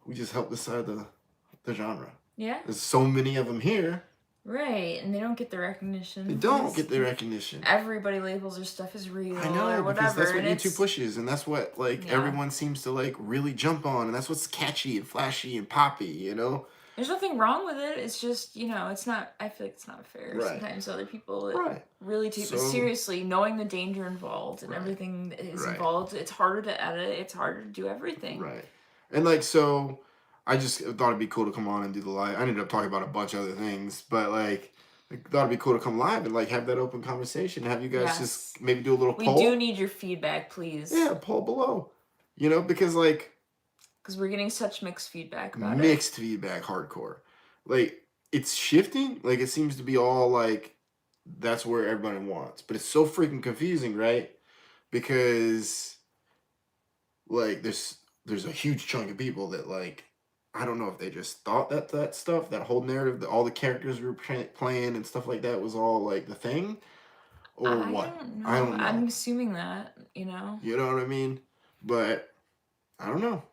we just help decide the genre? Yeah. There's so many of them here. Right, and they don't get the recognition. They don't get the recognition. Everybody labels their stuff as real I know, or whatever. because that's what YouTube pushes, and that's what, like, Yeah. everyone seems to, like, really jump on, and that's what's catchy and flashy and poppy, you know? There's nothing wrong with it. It's just, you know, it's not, I feel like it's not fair. Right. Sometimes other people that Right. really take this seriously, knowing the danger involved and everything that is involved. It's harder to edit. It's harder to do everything. Right. And, like, so I just thought it'd be cool to come on and do the live. I ended up talking about a bunch of other things, but, like, I thought it'd be cool to come live and, like, have that open conversation. Have you guys just maybe do a little poll. We do need your feedback, please. Yeah, poll below. You know, because, like... Because we're getting such mixed feedback about Mixed feedback, hardcore. Like, it's shifting. Like, it seems to be all, like, that's where everybody wants. But it's so freaking confusing, right? Because, like, there's a huge chunk of people that, like... I don't know if they just thought that stuff, that whole narrative, that all the characters we were playing and stuff like that was all, like, the thing, or what? I don't know. I'm assuming that, you know? You know what I mean? But, I don't know.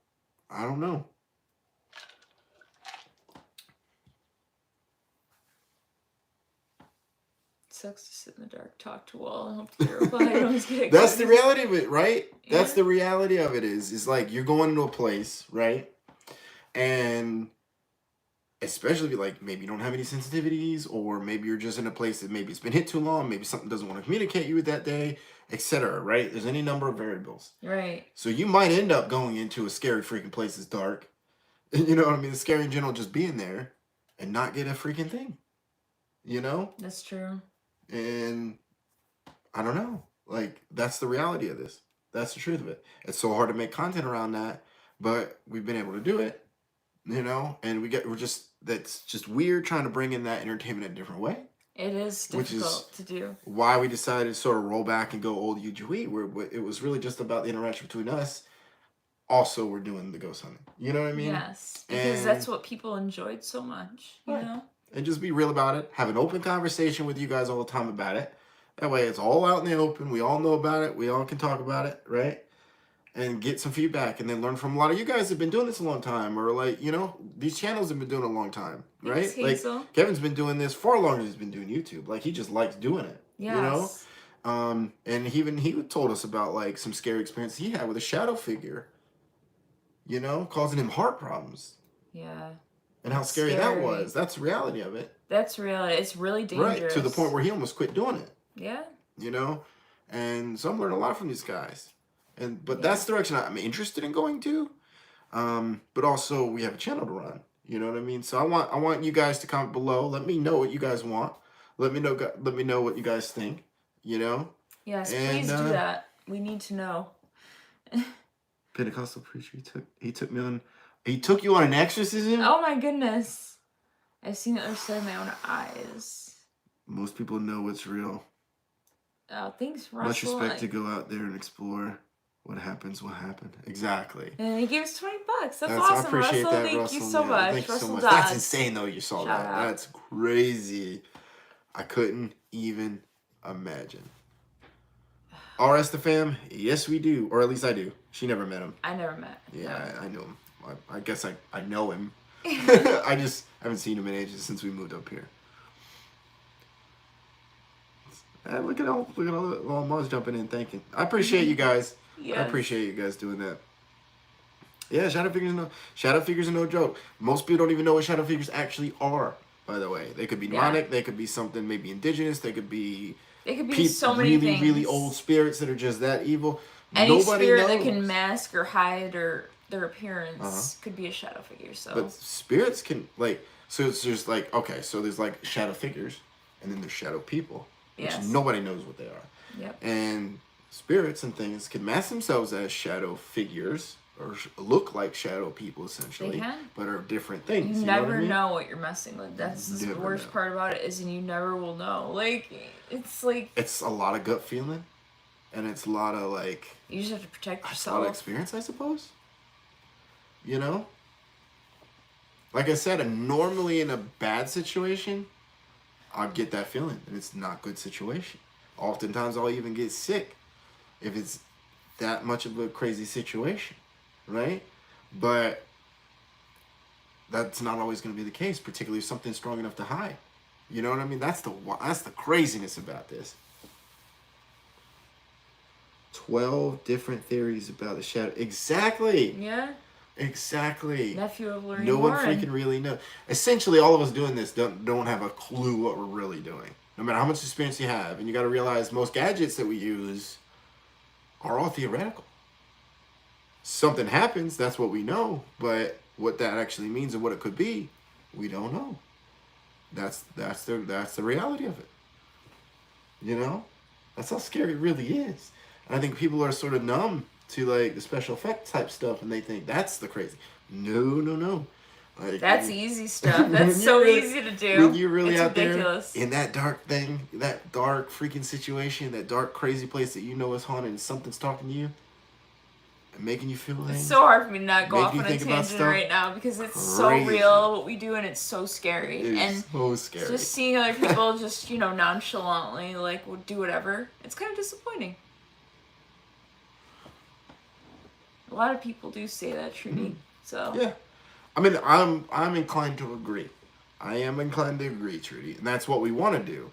Sucks to sit in the dark, talk to a wall, and hope to get a reply. That's the reality of it, right? Yeah. That's the reality of it is like, you're going into a place, right? And especially, like, maybe you don't have any sensitivities, or maybe you're just in a place that maybe it's been hit too long, maybe something doesn't want to communicate you with that day, etc., right? There's any number of variables. Right. So you might end up going into a scary freaking place that's dark. You know what I mean? The scary in general, just being there and not get a freaking thing. You know? That's true. And I don't know. Like, that's the reality of this. That's the truth of it. It's so hard to make content around that, but we've been able to do it. You know, and that's just weird trying to bring in that entertainment in a different way. It is difficult to do. Why we decided to sort of roll back and go old UGUE, where it was really just about the interaction between us. Also, we're doing the ghost hunting. You know what I mean? Yes, because that's what people enjoyed so much. You know, and just be real about it. Have an open conversation with you guys all the time about it. That way, it's all out in the open. We all know about it. We all can talk about it, right? And get some feedback, and then learn from a lot of you guys that have been doing this a long time, or, like, you know, these channels have been doing it a long time, right? Thanks, like, Kevin's been doing this far longer than he's been doing YouTube. Like, he just likes doing it, you know? And he told us about, like, some scary experience he had with a shadow figure, you know, causing him heart problems. Yeah. And how scary that was. That's the reality of it. That's real. It's really dangerous. Right, to the point where he almost quit doing it. Yeah. You know? And so I'm learning a lot from these guys. But that's the direction I'm interested in going to. But also, we have a channel to run. You know what I mean? So I want you guys to comment below. Let me know what you guys want. Let me know what you guys think. You know? Yes, please do that. We need to know. Pentecostal preacher, he took you on an exorcism? Oh my goodness. I've seen it with my own eyes. Most people know what's real. Oh, thanks, Russell. Much respect to go out there and explore. What happens will happen. Exactly. And he gave us $20. That's awesome, I appreciate Russell. That, Thank Russell. you so much. Thank you Russell so much. Dodds. That's insane, though, you saw Shout that. out. That's crazy. I couldn't even imagine. RS the fam? Yes, we do. Or at least I do. She never met him. I never met. Yeah, I know him. I guess I know him. I just haven't seen him in ages since we moved up here. Look at all the moms jumping in, thanking. I appreciate you guys. Yes. I appreciate you guys doing that. Yeah, shadow figures are no joke. Most people don't even know what shadow figures actually are. By the way, they could be demonic. They could be something maybe indigenous. They could be so many things. Really old spirits that are just that evil. Any spirit that can mask or hide or their appearance could be a shadow figure. So, but spirits can there's like so there's like shadow figures, and then there's shadow people, which nobody knows what they are. Yep. And spirits and things can mask themselves as shadow figures or look like shadow people essentially, but are different things. You never know what you're messing with. That's the worst part about it is, and you never will know. Like it's a lot of gut feeling, and it's a lot of like you just have to protect yourself. A lot of experience, I suppose. You know? Like I said, normally in a bad situation, I'll get that feeling. And it's not a good situation. Oftentimes I'll even get sick if it's that much of a crazy situation. Right? But that's not always going to be the case, particularly if something's strong enough to hide. You know what I mean? That's the craziness about this. 12 different theories about the shadow. Exactly. Yeah. Exactly. Nephew of Lorraine No one Warren. freaking really knows. Essentially, all of us doing this don't have a clue what we're really doing. No matter how much experience you have. And you got to realize most gadgets that we use are all theoretical. Something happens, that's what we know. But what that actually means and what it could be, we don't know. That's the reality of it. You know? That's how scary it really is. And I think people are sort of numb to like the special effect type stuff, and they think that's the crazy. No. Like, that's easy stuff. That's so easy to do. When you're really it's out ridiculous. there in that dark thing, that dark freaking situation, that dark crazy place that you know is haunted, and something's talking to you and making you feel things. It's so hard for me to not go off on a tangent tangent right now because it's so real what we do, and it's so scary. It's so scary. Just seeing other people just nonchalantly like do whatever. It's kind of disappointing. A lot of people do say that, Trudy. So yeah, I mean, I'm inclined to agree. I am inclined to agree, Trudy, and that's what we want to do.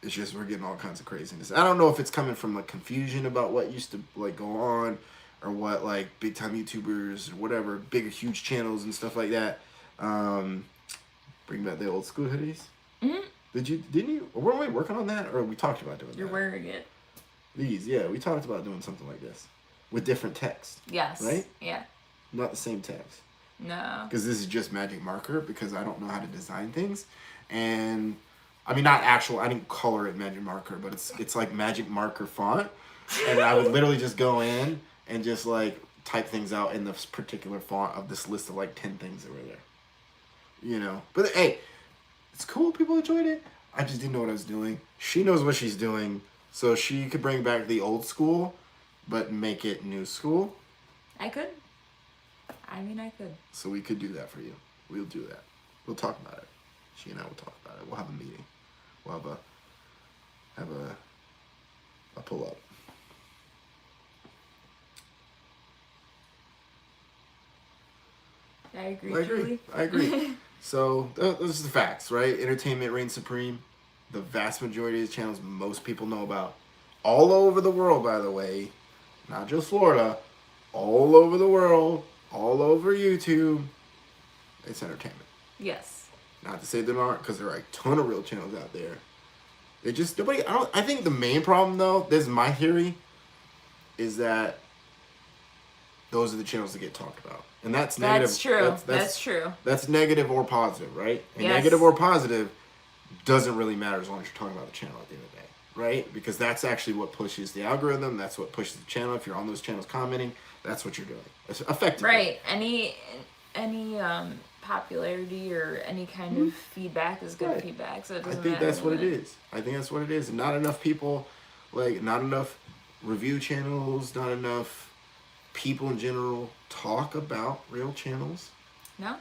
It's just we're getting all kinds of craziness. I don't know if it's coming from like confusion about what used to like go on, or what like big time YouTubers or whatever, big huge channels and stuff like that. Bring back the old school hoodies. Mm-hmm. Didn't you? Or weren't we working on that, or we talked about doing that? You're wearing it. These, yeah, we talked about doing something like this. With different text. Yes. Right? Yeah. Not the same text. No. Because this is just magic marker, because I don't know how to design things. And, I mean, not actual, I didn't color it magic marker, but it's like magic marker font. And I would literally just go in and just like type things out in this particular font of this list of like 10 things that were there. You know? But hey, it's cool, people enjoyed it. I just didn't know what I was doing. She knows what she's doing, so she could bring back the old school, but make it new school. I could. I mean, I could. So we could do that for you. We'll do that. We'll talk about it. She and I will talk about it. We'll have a meeting. We'll have a pull up. I agree. Julie. I agree. So those are the facts, right? Entertainment reigns supreme. The vast majority of the channels most people know about, all over the world, by the way, not just Florida, all over the world, all over YouTube, it's entertainment. Yes. Not to say there aren't, because there are a ton of real channels out there. They just, nobody, I think the main problem though, this is my theory, is that those are the channels that get talked about. And that's negative. That's true. That's true. That's negative or positive, right? And yes. Negative or positive doesn't really matter as long as you're talking about the channel at the end of the day, right? Because that's actually what pushes the algorithm. That's what pushes the channel. If you're on those channels commenting, that's what you're doing. It's effectively. Right. Any popularity or any kind of feedback is good feedback. So it doesn't matter. That's what it is. I think that's what it is. And not enough people, like not enough review channels, not enough people in general talk about real channels. No.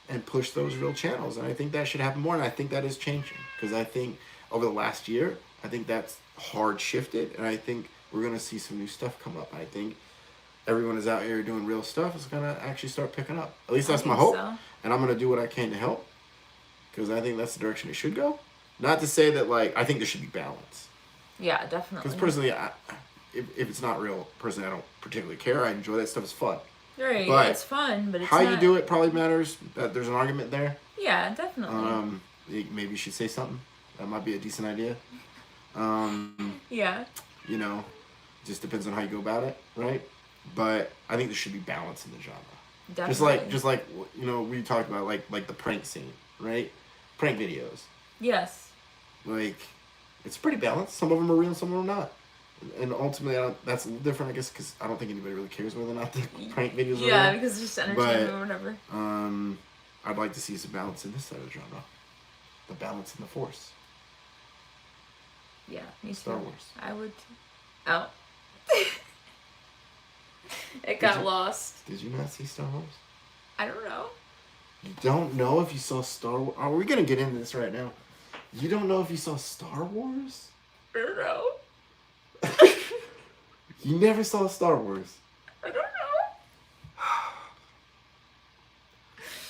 And push those real channels. And I think that should happen more. And I think that is changing. Because I think over the last year, I think that's hard shifted. And I think we're going to see some new stuff come up. I think everyone is out here doing real stuff. It's going to actually start picking up. At least that's my hope. So. And I'm going to do what I can to help. Because I think that's the direction it should go. Not to say that, like, I think there should be balance. Yeah, definitely. Because personally, if it's not real, personally, I don't particularly care. I enjoy that stuff. It's fun. Right, but it's fun, but it's how not... you do it probably matters. There's an argument there. Yeah, definitely. Maybe you should say something. That might be a decent idea. Yeah. You know, just depends on how you go about it, right? But I think there should be balance in the genre. Definitely. Just like you know, we talked about like the prank scene, right? Prank videos. Yes. Like, it's pretty balanced. Some of them are real, some of them are not. And ultimately, that's different, I guess, because I don't think anybody really cares whether or not the prank videos are real. Yeah, because it's just entertainment or whatever. I'd like to see some balance in this side of the genre. The balance in the Force. Yeah, me too. Star Wars. I would too. Oh. It got lost. Did you not see Star Wars? I don't know. You don't know if you saw Star Wars? Are we gonna get into this right now? You don't know if you saw Star Wars? I don't know. You never saw Star Wars? I don't know.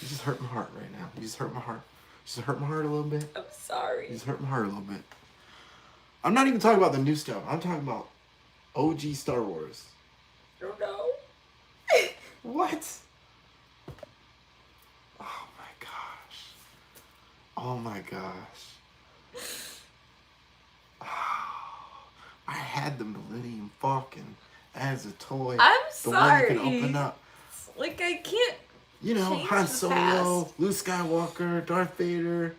You just hurt my heart right now. You just hurt my heart. Just hurt my heart a little bit. I'm sorry. You just hurt my heart a little bit. I'm not even talking about the new stuff. I'm talking about OG Star Wars. I don't know. What? Oh my gosh. Oh my gosh. Oh, I had the Millennium Falcon as a toy. I'm the sorry. one you can open up. Like, I can't. You know, change Han the Solo, past. Luke Skywalker, Darth Vader.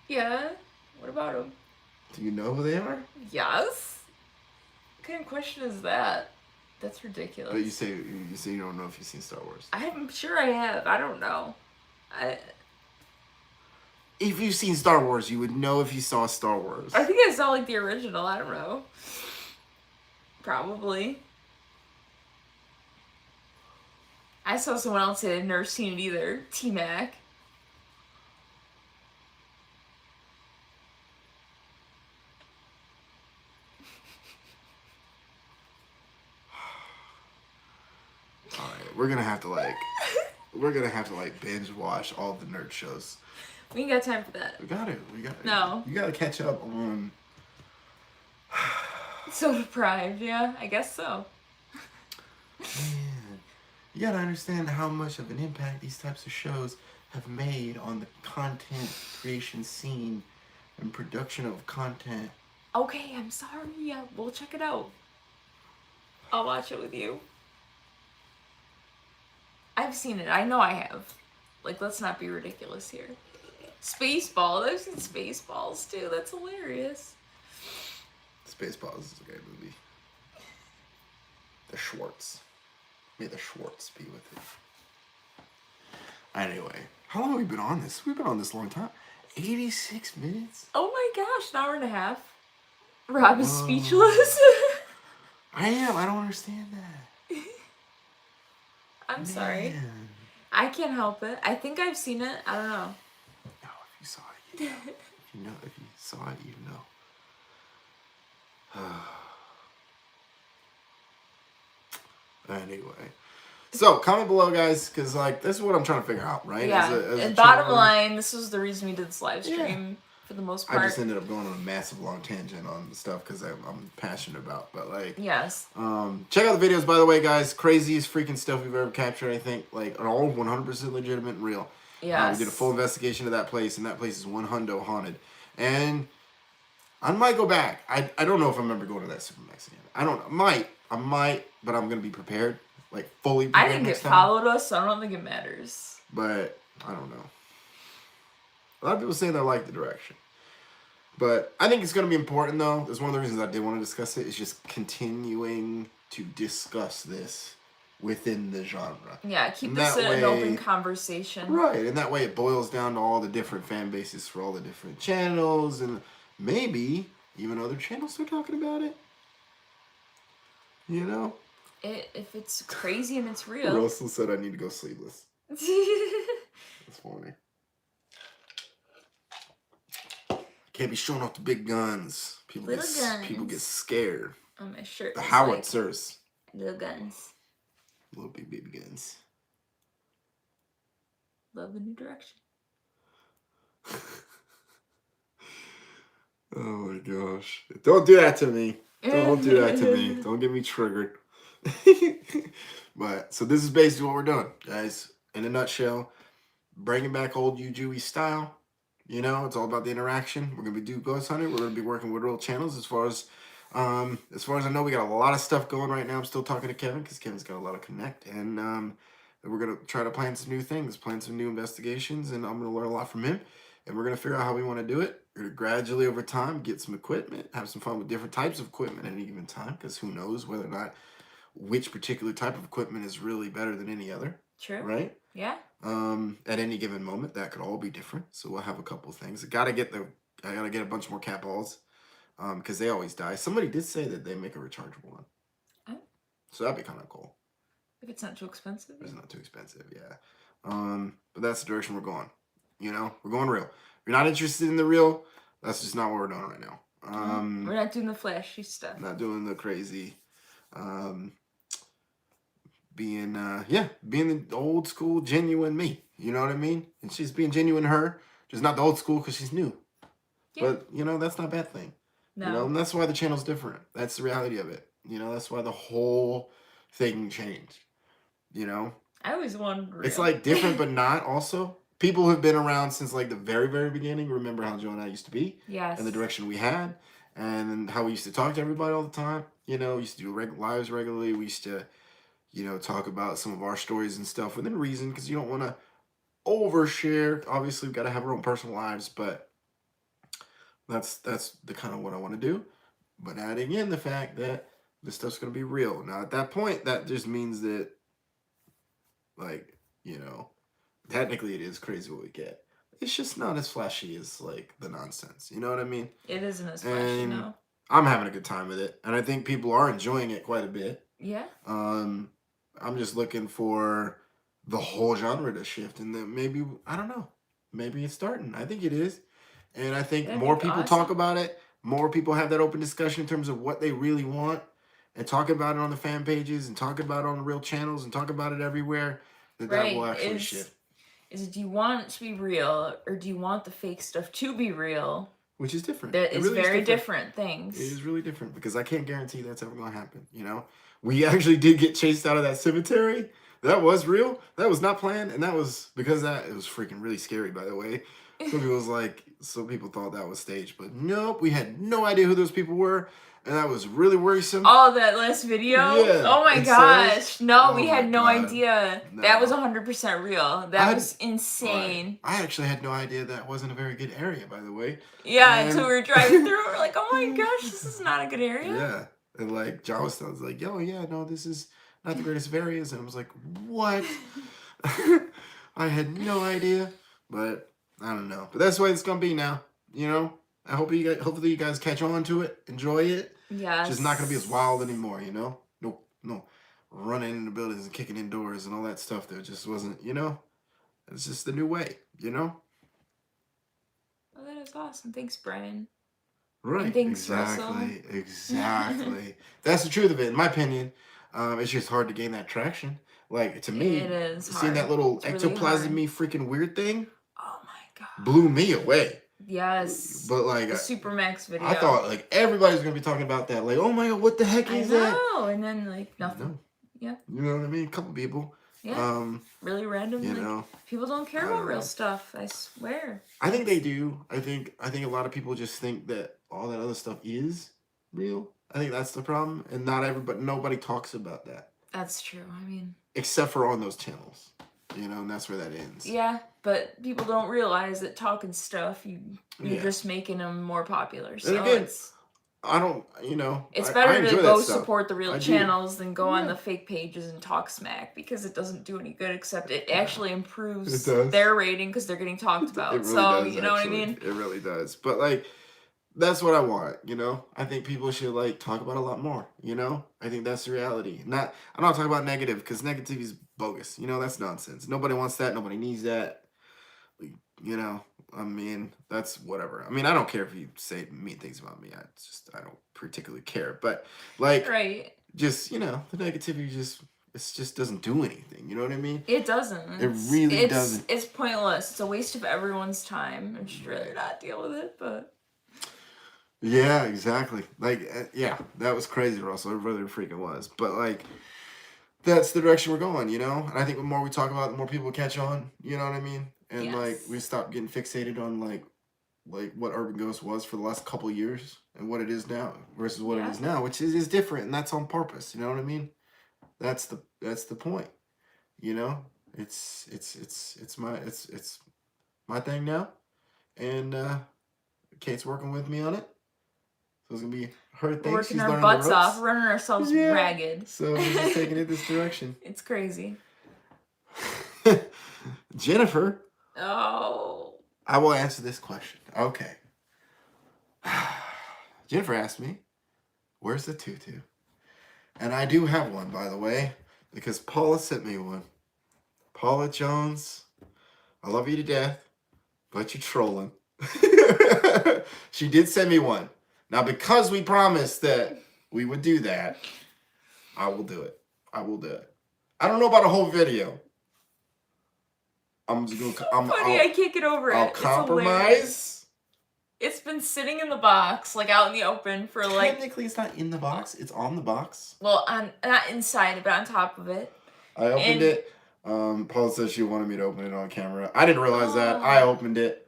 Yeah. What about him? Do you know who they are? Yes. What kind of question is that? That's ridiculous. But you say you don't know if you've seen Star Wars. I'm sure I have. I don't know. If you've seen Star Wars, you would know if you saw Star Wars. I think I saw like the original. I don't know. Probably. I saw someone else that had never seen it either. T-Mac. All right, we're gonna have to like binge watch all the nerd shows. We ain't got time for that. We got it. No. You gotta catch up on. So deprived, yeah. I guess so. Man, you gotta understand how much of an impact these types of shows have made on the content creation scene and production of content. Okay, I'm sorry. Yeah, we'll check it out. I'll watch it with you. I've seen it. I know I have. Like, let's not be ridiculous here. Spaceballs. I've seen Spaceballs too. That's hilarious. Spaceballs is a great movie. The Schwartz. May the Schwartz be with it. Anyway, how long have we been on this? We've been on this a long time. 86 minutes? Oh my gosh, an hour and a half. Rob is speechless. I am. I don't understand that. I'm sorry. I can't help it. I think I've seen it. I don't know. No, if you saw it, you know. If you saw it, you know. Anyway. So, comment below, guys, because, like, this is what I'm trying to figure out, right? Yeah, and bottom line, this was the reason we did this live stream, for the most part. I just ended up going on a massive long tangent on the stuff because I'm passionate about, but, like... Yes. Check out the videos, by the way, guys. Craziest freaking stuff we've ever captured, I think. Like, all 100% legitimate and real. Yes. We did a full investigation of that place, and that place is 100% haunted. And I might go back. I don't know if I remember going to that Supermax again. I might, but I'm going to be prepared. Like, fully prepared. I didn't get followed us, so I don't think it matters. But, I don't know. A lot of people say they like the direction. But I think it's going to be important, though. That's one of the reasons I did want to discuss it, is just continuing to discuss this within the genre. Yeah, keep this an open conversation. Right, and that way it boils down to all the different fan bases for all the different channels, and maybe even other channels are talking about it. You know? If it's crazy and it's real. Russell said I need to go sleepless. That's funny. Can't be showing off the big guns. People get scared. On my shirt. The howitzers. Like little guns. Little big baby guns. Love the new direction. Oh my gosh. Don't do that to me. Don't do that to me. Don't get me triggered. But, so this is basically what we're doing, guys. In a nutshell, bringing back old UGUE style. You know, it's all about the interaction. We're going to be doing ghost hunting. We're going to be working with real channels. As far as I know, we got a lot of stuff going right now. I'm still talking to Kevin because Kevin's got a lot of connect. And we're going to try to plan some new things, plan some new investigations. And I'm going to learn a lot from him. And we're going to figure out how we want to do it. We're going to gradually, over time, get some equipment, have some fun with different types of equipment at any given time. Because who knows whether or not which particular type of equipment is really better than any other. True. Right? Yeah. At any given moment, that could all be different. So we'll have a couple of things. I gotta get a bunch more cat balls, because they always die. Somebody did say that they make a rechargeable one. Oh. So that'd be kind of cool. If it's not too expensive. It's not too expensive, yeah. But that's the direction we're going. You know, we're going real. If you're not interested in the real, that's just not what we're doing right now. We're not doing the flashy stuff. Not doing the crazy. Being the old school, genuine me. You know what I mean? And she's being genuine her, just not the old school because she's new. Yeah. But, you know, that's not a bad thing. No. You know, and that's why the channel's different. That's the reality of it. You know, that's why the whole thing changed. You know? I always wondered. It's like different but not also. People who've been around since like the very, very beginning remember how Joe and I used to be. Yes. And the direction we had. And how we used to talk to everybody all the time. You know, we used to do lives regularly. We used to, you know, talk about some of our stories and stuff within reason because you don't want to overshare. Obviously, we've got to have our own personal lives, but that's the kind of what I want to do. But adding in the fact that this stuff's going to be real. Now, at that point, that just means that, like, you know, technically it is crazy what we get. It's just not as flashy as, like, the nonsense. You know what I mean? It isn't as flashy, no. I'm having a good time with it. And I think people are enjoying it quite a bit. Yeah. I'm just looking for the whole genre to shift. And then maybe, I don't know, maybe it's starting. I think it is. And I think more people talk about it. More people have that open discussion in terms of what they really want. And talk about it on the fan pages. And talk about it on the real channels. And talk about it everywhere. That will actually shift. Do you want it to be real? Or do you want the fake stuff to be real? Which is different. That is really very different things. It is really different. Because I can't guarantee that's ever going to happen. You know? We actually did get chased out of that cemetery. That was real. That was not planned. And that was because it was freaking really scary, by the way. Some people thought that was staged. But nope, we had no idea who those people were. And that was really worrisome. Oh, that last video? Yeah. Oh my gosh. We had no idea. No. That was 100% real. That was insane. I actually had no idea that wasn't a very good area, by the way. Yeah, until we were driving through. We're like, oh my gosh, this is not a good area. Yeah. And like, John was like, yo, yeah, no, this is not the greatest of areas. And I was like, what? I had no idea. But I don't know. But that's the way it's going to be now. You know? Hopefully you guys catch on to it. Enjoy it. Yes. It's just not going to be as wild anymore, you know? No running into buildings and kicking in doors and all that stuff that just wasn't, you know? It's just the new way, you know? Well, that is awesome. Thanks, Brian. Right. And thanks, exactly. Exactly. That's the truth of it, in my opinion. It's just hard to gain that traction. Like, to me, it is hard. Seeing that little ectoplasmy freaking weird thing. Oh my god. Blew me away. Yes. But like the Supermax video. I thought like everybody's gonna be talking about that. Like, oh my god, what the heck is that? And then like nothing. No. Yeah. You know what I mean? A couple people. Yeah. Really random. You know. People don't care about real stuff. I swear. I think they do. I think a lot of people just think that all that other stuff is real. I think that's the problem, and nobody talks about that. That's true. I mean. Except for on those channels. You know, and that's where that ends. Yeah, but people don't realize that talking stuff, you're just making them more popular. So and again, I don't, you know. It's better to go support the real channels than go on the fake pages and talk smack because it doesn't do any good except it actually improves their rating because they're getting talked about. It really so, does, you know what I mean? It really does. But, like, that's what I want, you know? I think people should, like, talk about it a lot more, you know? I think that's the reality. I'm not talking about negative because negativity is bogus. You know, that's nonsense. Nobody wants that. Nobody needs that. You know, I mean, that's whatever. I mean, I don't care if you say mean things about me. I don't particularly care. But, like, just, you know, the negativity just doesn't do anything. You know what I mean? It doesn't. It really doesn't. It's pointless. It's a waste of everyone's time. I'd just rather not deal with it, but... Yeah, exactly. Like, yeah, that was crazy, Russell. It really freaking was. But, like, that's the direction we're going, you know? And I think the more we talk about it, the more people catch on. You know what I mean? And, like, we stop getting fixated on, like what Urban Ghost was for the last couple of years and what it is now versus what it is now, which is different, and that's on purpose. You know what I mean? That's the point. You know? It's my thing now. And Kate's working with me on it. So it's going to be her thing. Working our butts off, running ourselves ragged. So we're just taking it this direction. It's crazy. Jennifer. Oh. I will answer this question. Okay. Jennifer asked me, where's the tutu? And I do have one, by the way, because Paula sent me one. Paula Jones, I love you to death, but you're trolling. She did send me one. Now, because we promised that we would do that, I will do it. I will do it. I don't know about a whole video. I'm just gonna. I can't get over it. I'll compromise. It's been sitting in the box, like out in the open for like. Technically, it's not in the box. It's on the box. Well, not inside, but on top of it. I opened it. Paula said she wanted me to open it on camera. I didn't realize that. I opened it,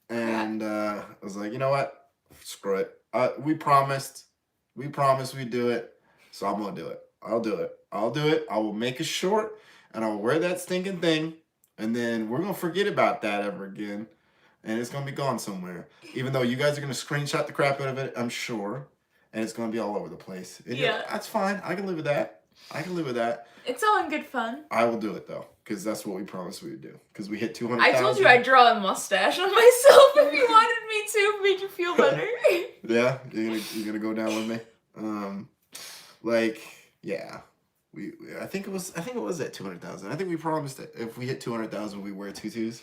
and I was like, you know what? Screw it. We promised. We promised we'd do it, so I'm gonna do it. I'll do it. I'll do it. I will make a short, and I'll wear that stinking thing, and then we're gonna forget about that ever again, and it's gonna be gone somewhere. Even though you guys are gonna screenshot the crap out of it, I'm sure, and it's gonna be all over the place. That's fine. I can live with that. I can live with that. It's all in good fun. I will do it though, because that's what we promised we would do. Because we hit 200,000. I told you I'd draw a mustache on myself if you wanted me to, made you feel better. Yeah, you're gonna go down with me. Yeah, I think it was at 200,000. I think we promised that if we hit 200,000, we wear tutus.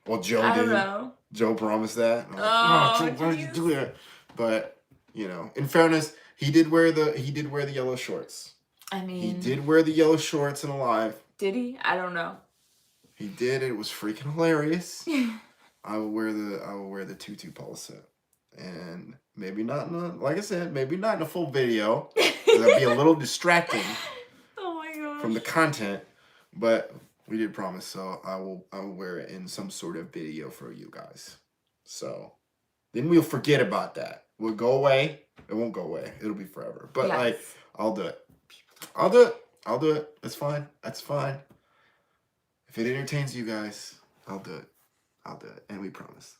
Well, Joe I did. don't know. Joe promised that. And I was like, Joe, why did you do that? But in fairness, he did wear the yellow shorts. I mean, he did wear the yellow shorts in Alive. Did he? I don't know. He did. It was freaking hilarious. I will wear the tutu Paula set, and maybe not like I said, maybe not in a full video. That'd be a little distracting. Oh my gosh. From the content, but we did promise, so I will wear it in some sort of video for you guys. So then we'll forget about that. We'll go away. It won't go away. It'll be forever. But I'll do it. I'll do it. I'll do it. That's fine. That's fine. If it entertains you guys, I'll do it. I'll do it. And we promise.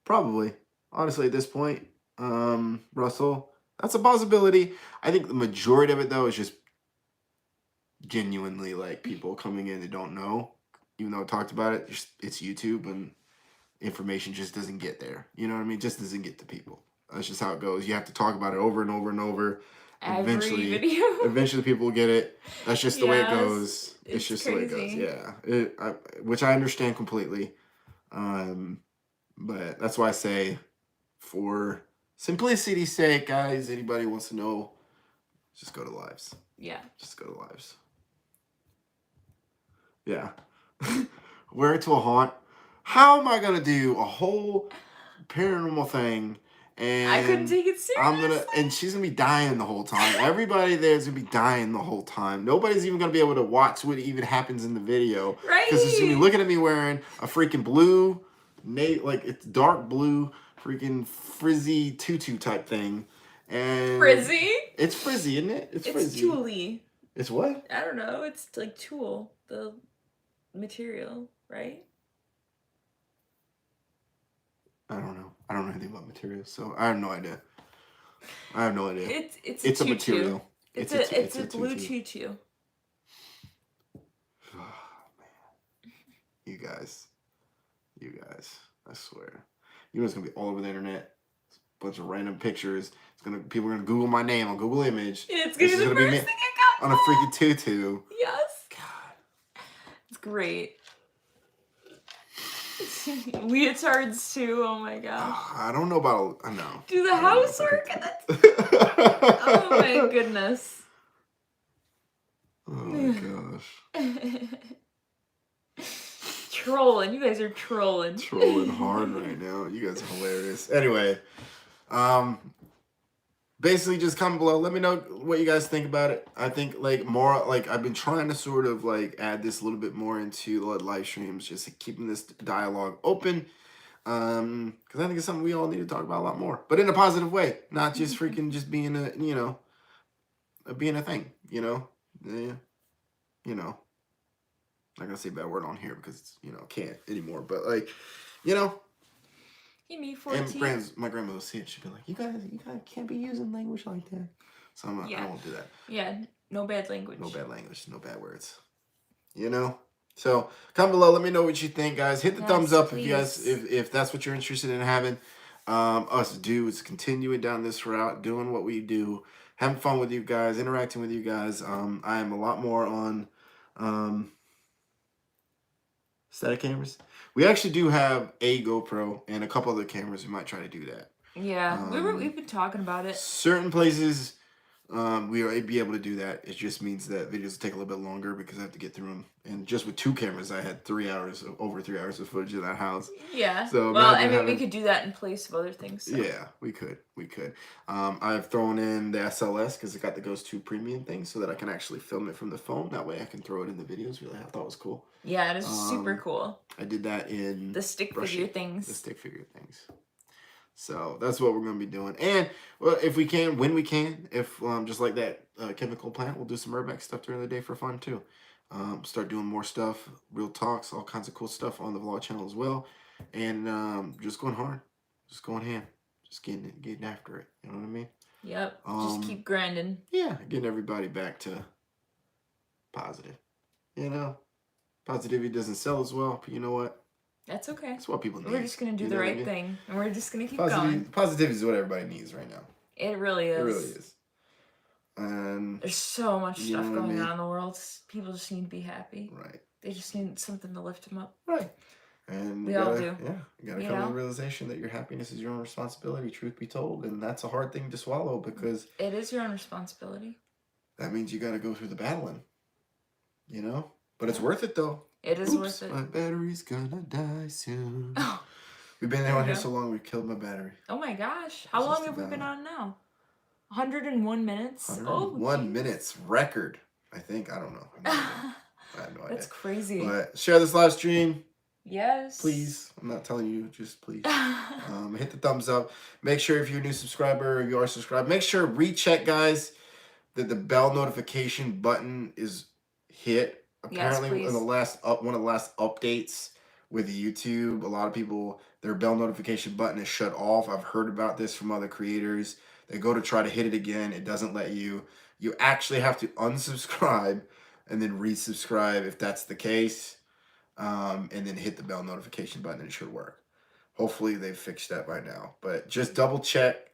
Probably. Honestly, at this point, Russell, that's a possibility. I think the majority of it, though, is just genuinely like people coming in that don't know. Even though I talked about it, it's YouTube and information just doesn't get there. You know what I mean? It just doesn't get to people. That's just how it goes. You have to talk about it over and over and over. Eventually people will get it. That's just the way it goes. It's just crazy. The way it goes. Yeah. Which I understand completely. But that's why I say, for simplicity's sake, guys, anybody wants to know, just go to lives. Yeah. Just go to lives. Yeah. Wear it to a haunt. How am I going to do a whole paranormal thing? And I couldn't take it seriously. And she's going to be dying the whole time. Everybody there's going to be dying the whole time. Nobody's even going to be able to watch what even happens in the video. Right. Because it's going to be looking at me wearing a freaking blue, like it's dark blue, freaking frizzy tutu type thing. And frizzy? It's frizzy, isn't it? It's frizzy. It's tulle-y. It's what? I don't know. It's like tulle, the material, right? I don't know. I don't know anything about materials, so I have no idea. It's a material. It's a blue tutu. Oh, man. You guys. I swear. You know it's gonna be all over the internet. A bunch of random pictures. People are gonna Google my name on Google Image. It's gonna be the first thing I got on a freaking tutu. Yes. God. It's great. Leotards too. Oh my gosh. I don't know about. I know. Do the housework. Oh my goodness. Oh my gosh. Trolling. You guys are trolling. Trolling hard right now. You guys are hilarious. Anyway, basically just comment below. Let me know what you guys think about it. I think I've been trying to sort of add this a little bit more into the live streams, just keeping this dialogue open. Because I think it's something we all need to talk about a lot more, but in a positive way, not just freaking just being being a thing, not gonna say a bad word on here because can't anymore, but me 14. And my grandmother will see it. She'd be like, "You guys can't be using language like that." So I won't do that. Yeah, no bad language. No bad language. No bad words. So comment below. Let me know what you think, guys. Hit the thumbs Yes, up if you guys please. if that's what you're interested in having us do. Is continuing down this route, doing what we do, having fun with you guys, interacting with you guys. I am a lot more on static cameras. We actually do have a GoPro and a couple other cameras. We might try to do that. Yeah, we've been talking about it. Certain places we will be able to do that. It just means that videos will take a little bit longer because I have to get through them. And just with 2 cameras, I had over 3 hours of footage in that house. Yeah. So well, I mean, we could do that in place of other things. So. Yeah, we could. I've thrown in the SLS because it got the Ghost 2 Premium thing so that I can actually film it from the phone. That way I can throw it in the videos. Really, I thought it was cool. Yeah, it is super cool. I did that in the stick figure things. The stick figure things. So that's what we're going to be doing. And well, if we can, when we can, if just like that chemical plant, we'll do some urbex stuff during the day for fun too. Start doing more stuff, real talks, all kinds of cool stuff on the vlog channel as well. And just going hard, just going ham, just getting after it. You know what I mean? Yep. Just keep grinding. Yeah, getting everybody back to positive. You know, positivity doesn't sell as well, but you know what? That's okay. That's what people need. We're just going to do the right thing. And we're just going to keep going. Positivity is what everybody needs right now. It really is. It really is. And there's so much stuff going on in the world. People just need to be happy. Right. They just need something to lift them up. Right. And we all do. Yeah. You got to come to the realization that your happiness is your own responsibility, truth be told. And that's a hard thing to swallow because... It is your own responsibility. That means you got to go through the battling. You know? But it's worth it, though. It is worth it. My battery's gonna die soon. Oh. We've been on here so long, we've killed my battery. Oh my gosh. How long have we been on now? 101 minutes? 101 minutes. Record, I think. I don't know. I have no idea. That's crazy. But share this live stream. Yes. Please. I'm not telling you, just please. Hit the thumbs up. Make sure if you're a new subscriber or you are subscribed, make sure recheck, guys, that the bell notification button is hit. Apparently, in the last one of the last updates with YouTube, a lot of people, their bell notification button is shut off. I've heard about this from other creators. They go to try to hit it again. It doesn't let you. You actually have to unsubscribe and then resubscribe if that's the case. And then hit the bell notification button and it should work. Hopefully, they've fixed that by now. But just double check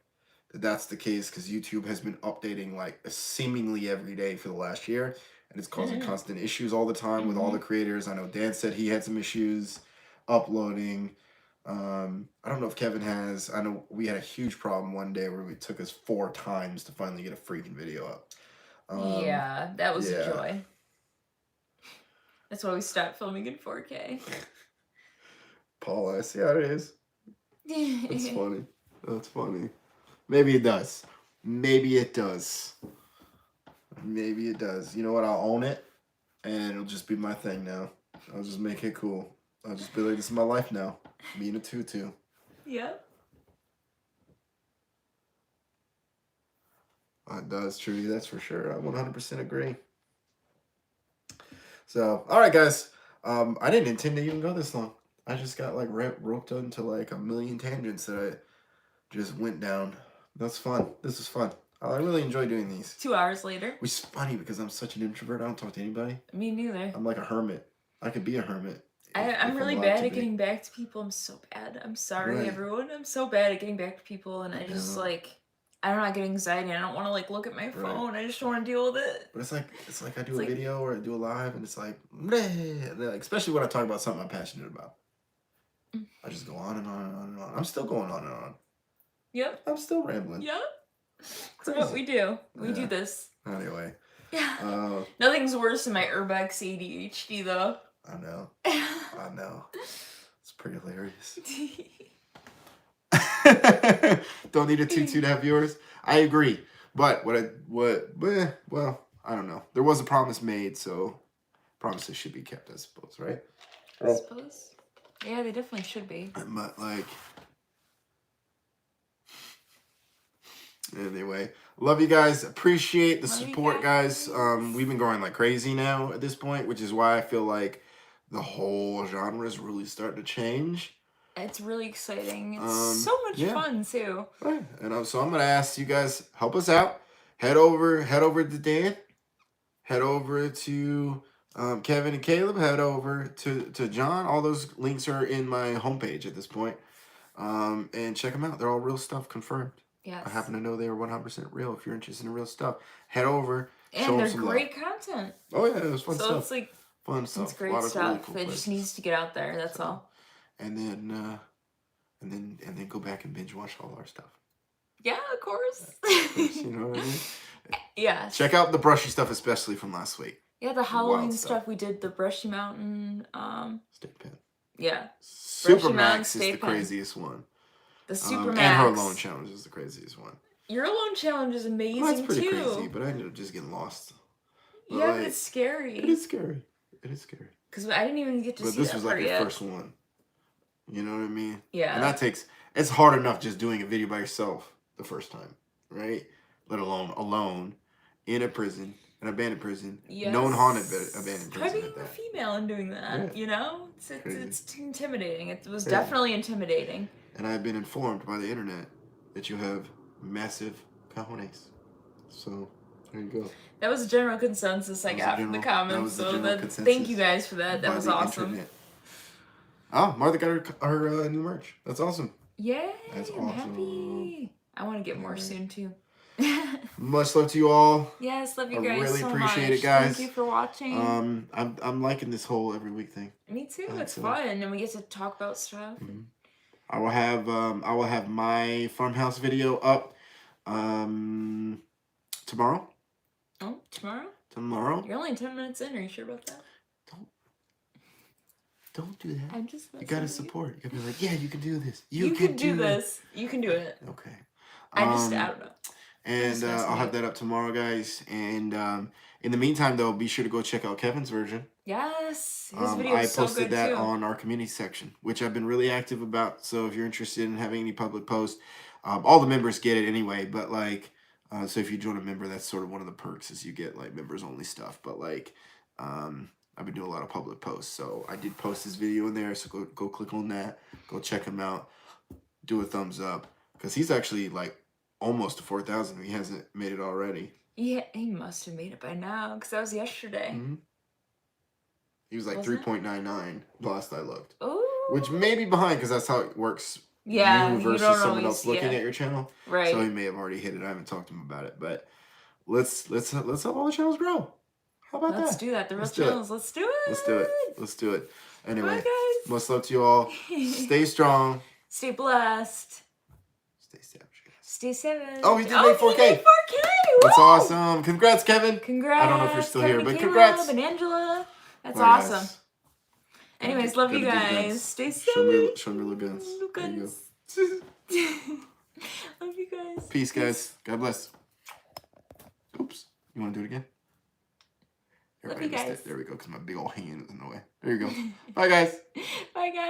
that that's the case because YouTube has been updating like seemingly every day for the last year. And it's causing constant issues all the time with all the creators. I know Dan said he had some issues uploading. I don't know if Kevin has. I know we had a huge problem one day where it took us 4 times to finally get a freaking video up. Yeah, that was a joy. That's why we stopped filming in 4K. Paula, I see how it is. That's funny. That's funny. Maybe it does. Maybe it does. Maybe it does. You know what? I'll own it, and it'll just be my thing now. I'll just make it cool. I'll just be like, this is my life now. Me in a tutu. Yep. It does, truly. That's for sure. I 100% agree. So, all right, guys. I didn't intend to even go this long. I just got like roped into like a million tangents that I just went down. That's fun. This is fun. I really enjoy doing these. 2 hours later. Which is funny because I'm such an introvert. I don't talk to anybody. Me neither. I'm like a hermit. I could be a hermit. I'm really bad at getting back to people. I'm so bad. I'm sorry, everyone. I'm so bad at getting back to people. And I just like, I don't know, I get anxiety. I don't want to like look at my phone. I just don't want to deal with it. But it's like I do a video or I do a live and it's like, especially when I talk about something I'm passionate about. I just go on and on and on and on. I'm still going on and on. Yep. I'm still rambling. Yep. That's what we do. We do this. Anyway. Yeah. Nothing's worse than my urbex ADHD though. I know. I know. It's pretty hilarious. Don't need a tutu to have viewers. I agree. But well, I don't know. There was a promise made, so promises should be kept, I suppose, right? I suppose. Yeah, they definitely should be. But like, anyway, love you guys. Appreciate the support, guys. We've been going like crazy now at this point, which is why I feel like the whole genre is really starting to change. It's really exciting. It's so much fun too. Right. And so I'm gonna ask you guys, help us out. Head over to Dan. Head over to Kevin and Caleb, head over to John. All those links are in my homepage at this point. And check them out. They're all real stuff, confirmed. Yes. I happen to know they are 100% real. If you're interested in real stuff, head over. And they're great content. Oh yeah, it was fun stuff. So it's like fun stuff. It's great stuff. Really cool it just needs to get out there. That's all. And then go back and binge watch all our stuff. Yeah, of course. You know what I mean? Yeah. Check out the Brushy stuff, especially from last week. Yeah, the Halloween stuff we did. The Brushy Mountain. State pen. Yeah. Super Max is the craziest one. The Super Max. And her alone challenge is the craziest one. Your alone challenge is amazing that's pretty too. Crazy, but I ended up just getting lost. But yeah, but it's scary. It is scary. It is scary. Because I didn't even get to see that. But this was like your first one. You know what I mean? Yeah. And that takes. It's hard enough just doing a video by yourself the first time, right? Let alone alone in a prison, an abandoned prison, known haunted abandoned prison. Try being a female and doing that. You know, it's intimidating. It was definitely intimidating. And I've been informed by the internet that you have massive cojones. So there you go. That was a general consensus I got from the comments. So thank you guys for that. That was awesome. Internet. Oh, Martha got her new merch. That's awesome. Yay! That's awesome. I'm happy. I want to get more soon too. Much love to you all. Yes, love you guys. I really so appreciate much. it, guys. Thank you for watching. I'm liking this whole every week thing. Me too. It's fun, and we get to talk about stuff. Mm-hmm. I will have my Farmhouse video up tomorrow. Oh, tomorrow? Tomorrow. You're only 10 minutes in. Are you sure about that? Don't do that. I'm just. You gotta support. You gotta be like, yeah, you can do this. You can do this. You can do it. Okay. I don't know. And I'll have that up tomorrow, guys. And in the meantime, though, be sure to go check out Kevin's version. Yes, his video is so good too. I posted that on our community section, which I've been really active about. So if you're interested in having any public posts, all the members get it anyway. But like, so if you join a member, that's sort of one of the perks is you get like members only stuff. But like, I've been doing a lot of public posts, so I did post this video in there. So go click on that, go check him out, do a thumbs up, because he's actually like almost to 4,000. He hasn't made it already. Yeah, he must have made it by now, because that was yesterday. Mm-hmm. He was like 3.99 the last I looked. Ooh. Which may be behind because that's how it works. Yeah, you versus someone else looking at your channel. Right. So he may have already hit it. I haven't talked to him about it, but let's help all the channels grow. How about that? Let's do that. The real channels. Let's do it. Let's do it. Let's do it. Anyway, bye, guys. Much love to you all. Stay strong. Stay blessed. Stay savage. Stay savage. Oh, he did make 4K. He made 4K. Woo! That's awesome. Congrats, Kevin. Congrats. I don't know if you're still Kevin here, but Caleb congrats. and Angela. That's bye, awesome. Guys. Anyways, love you guys. Stay safe. Show me little guns. Little guns. Love you guys. Peace, guys. God bless. Oops. You want to do it again? Love you guys. There we go, because my big old hand is in the way. There you go. Bye, guys. Bye, guys.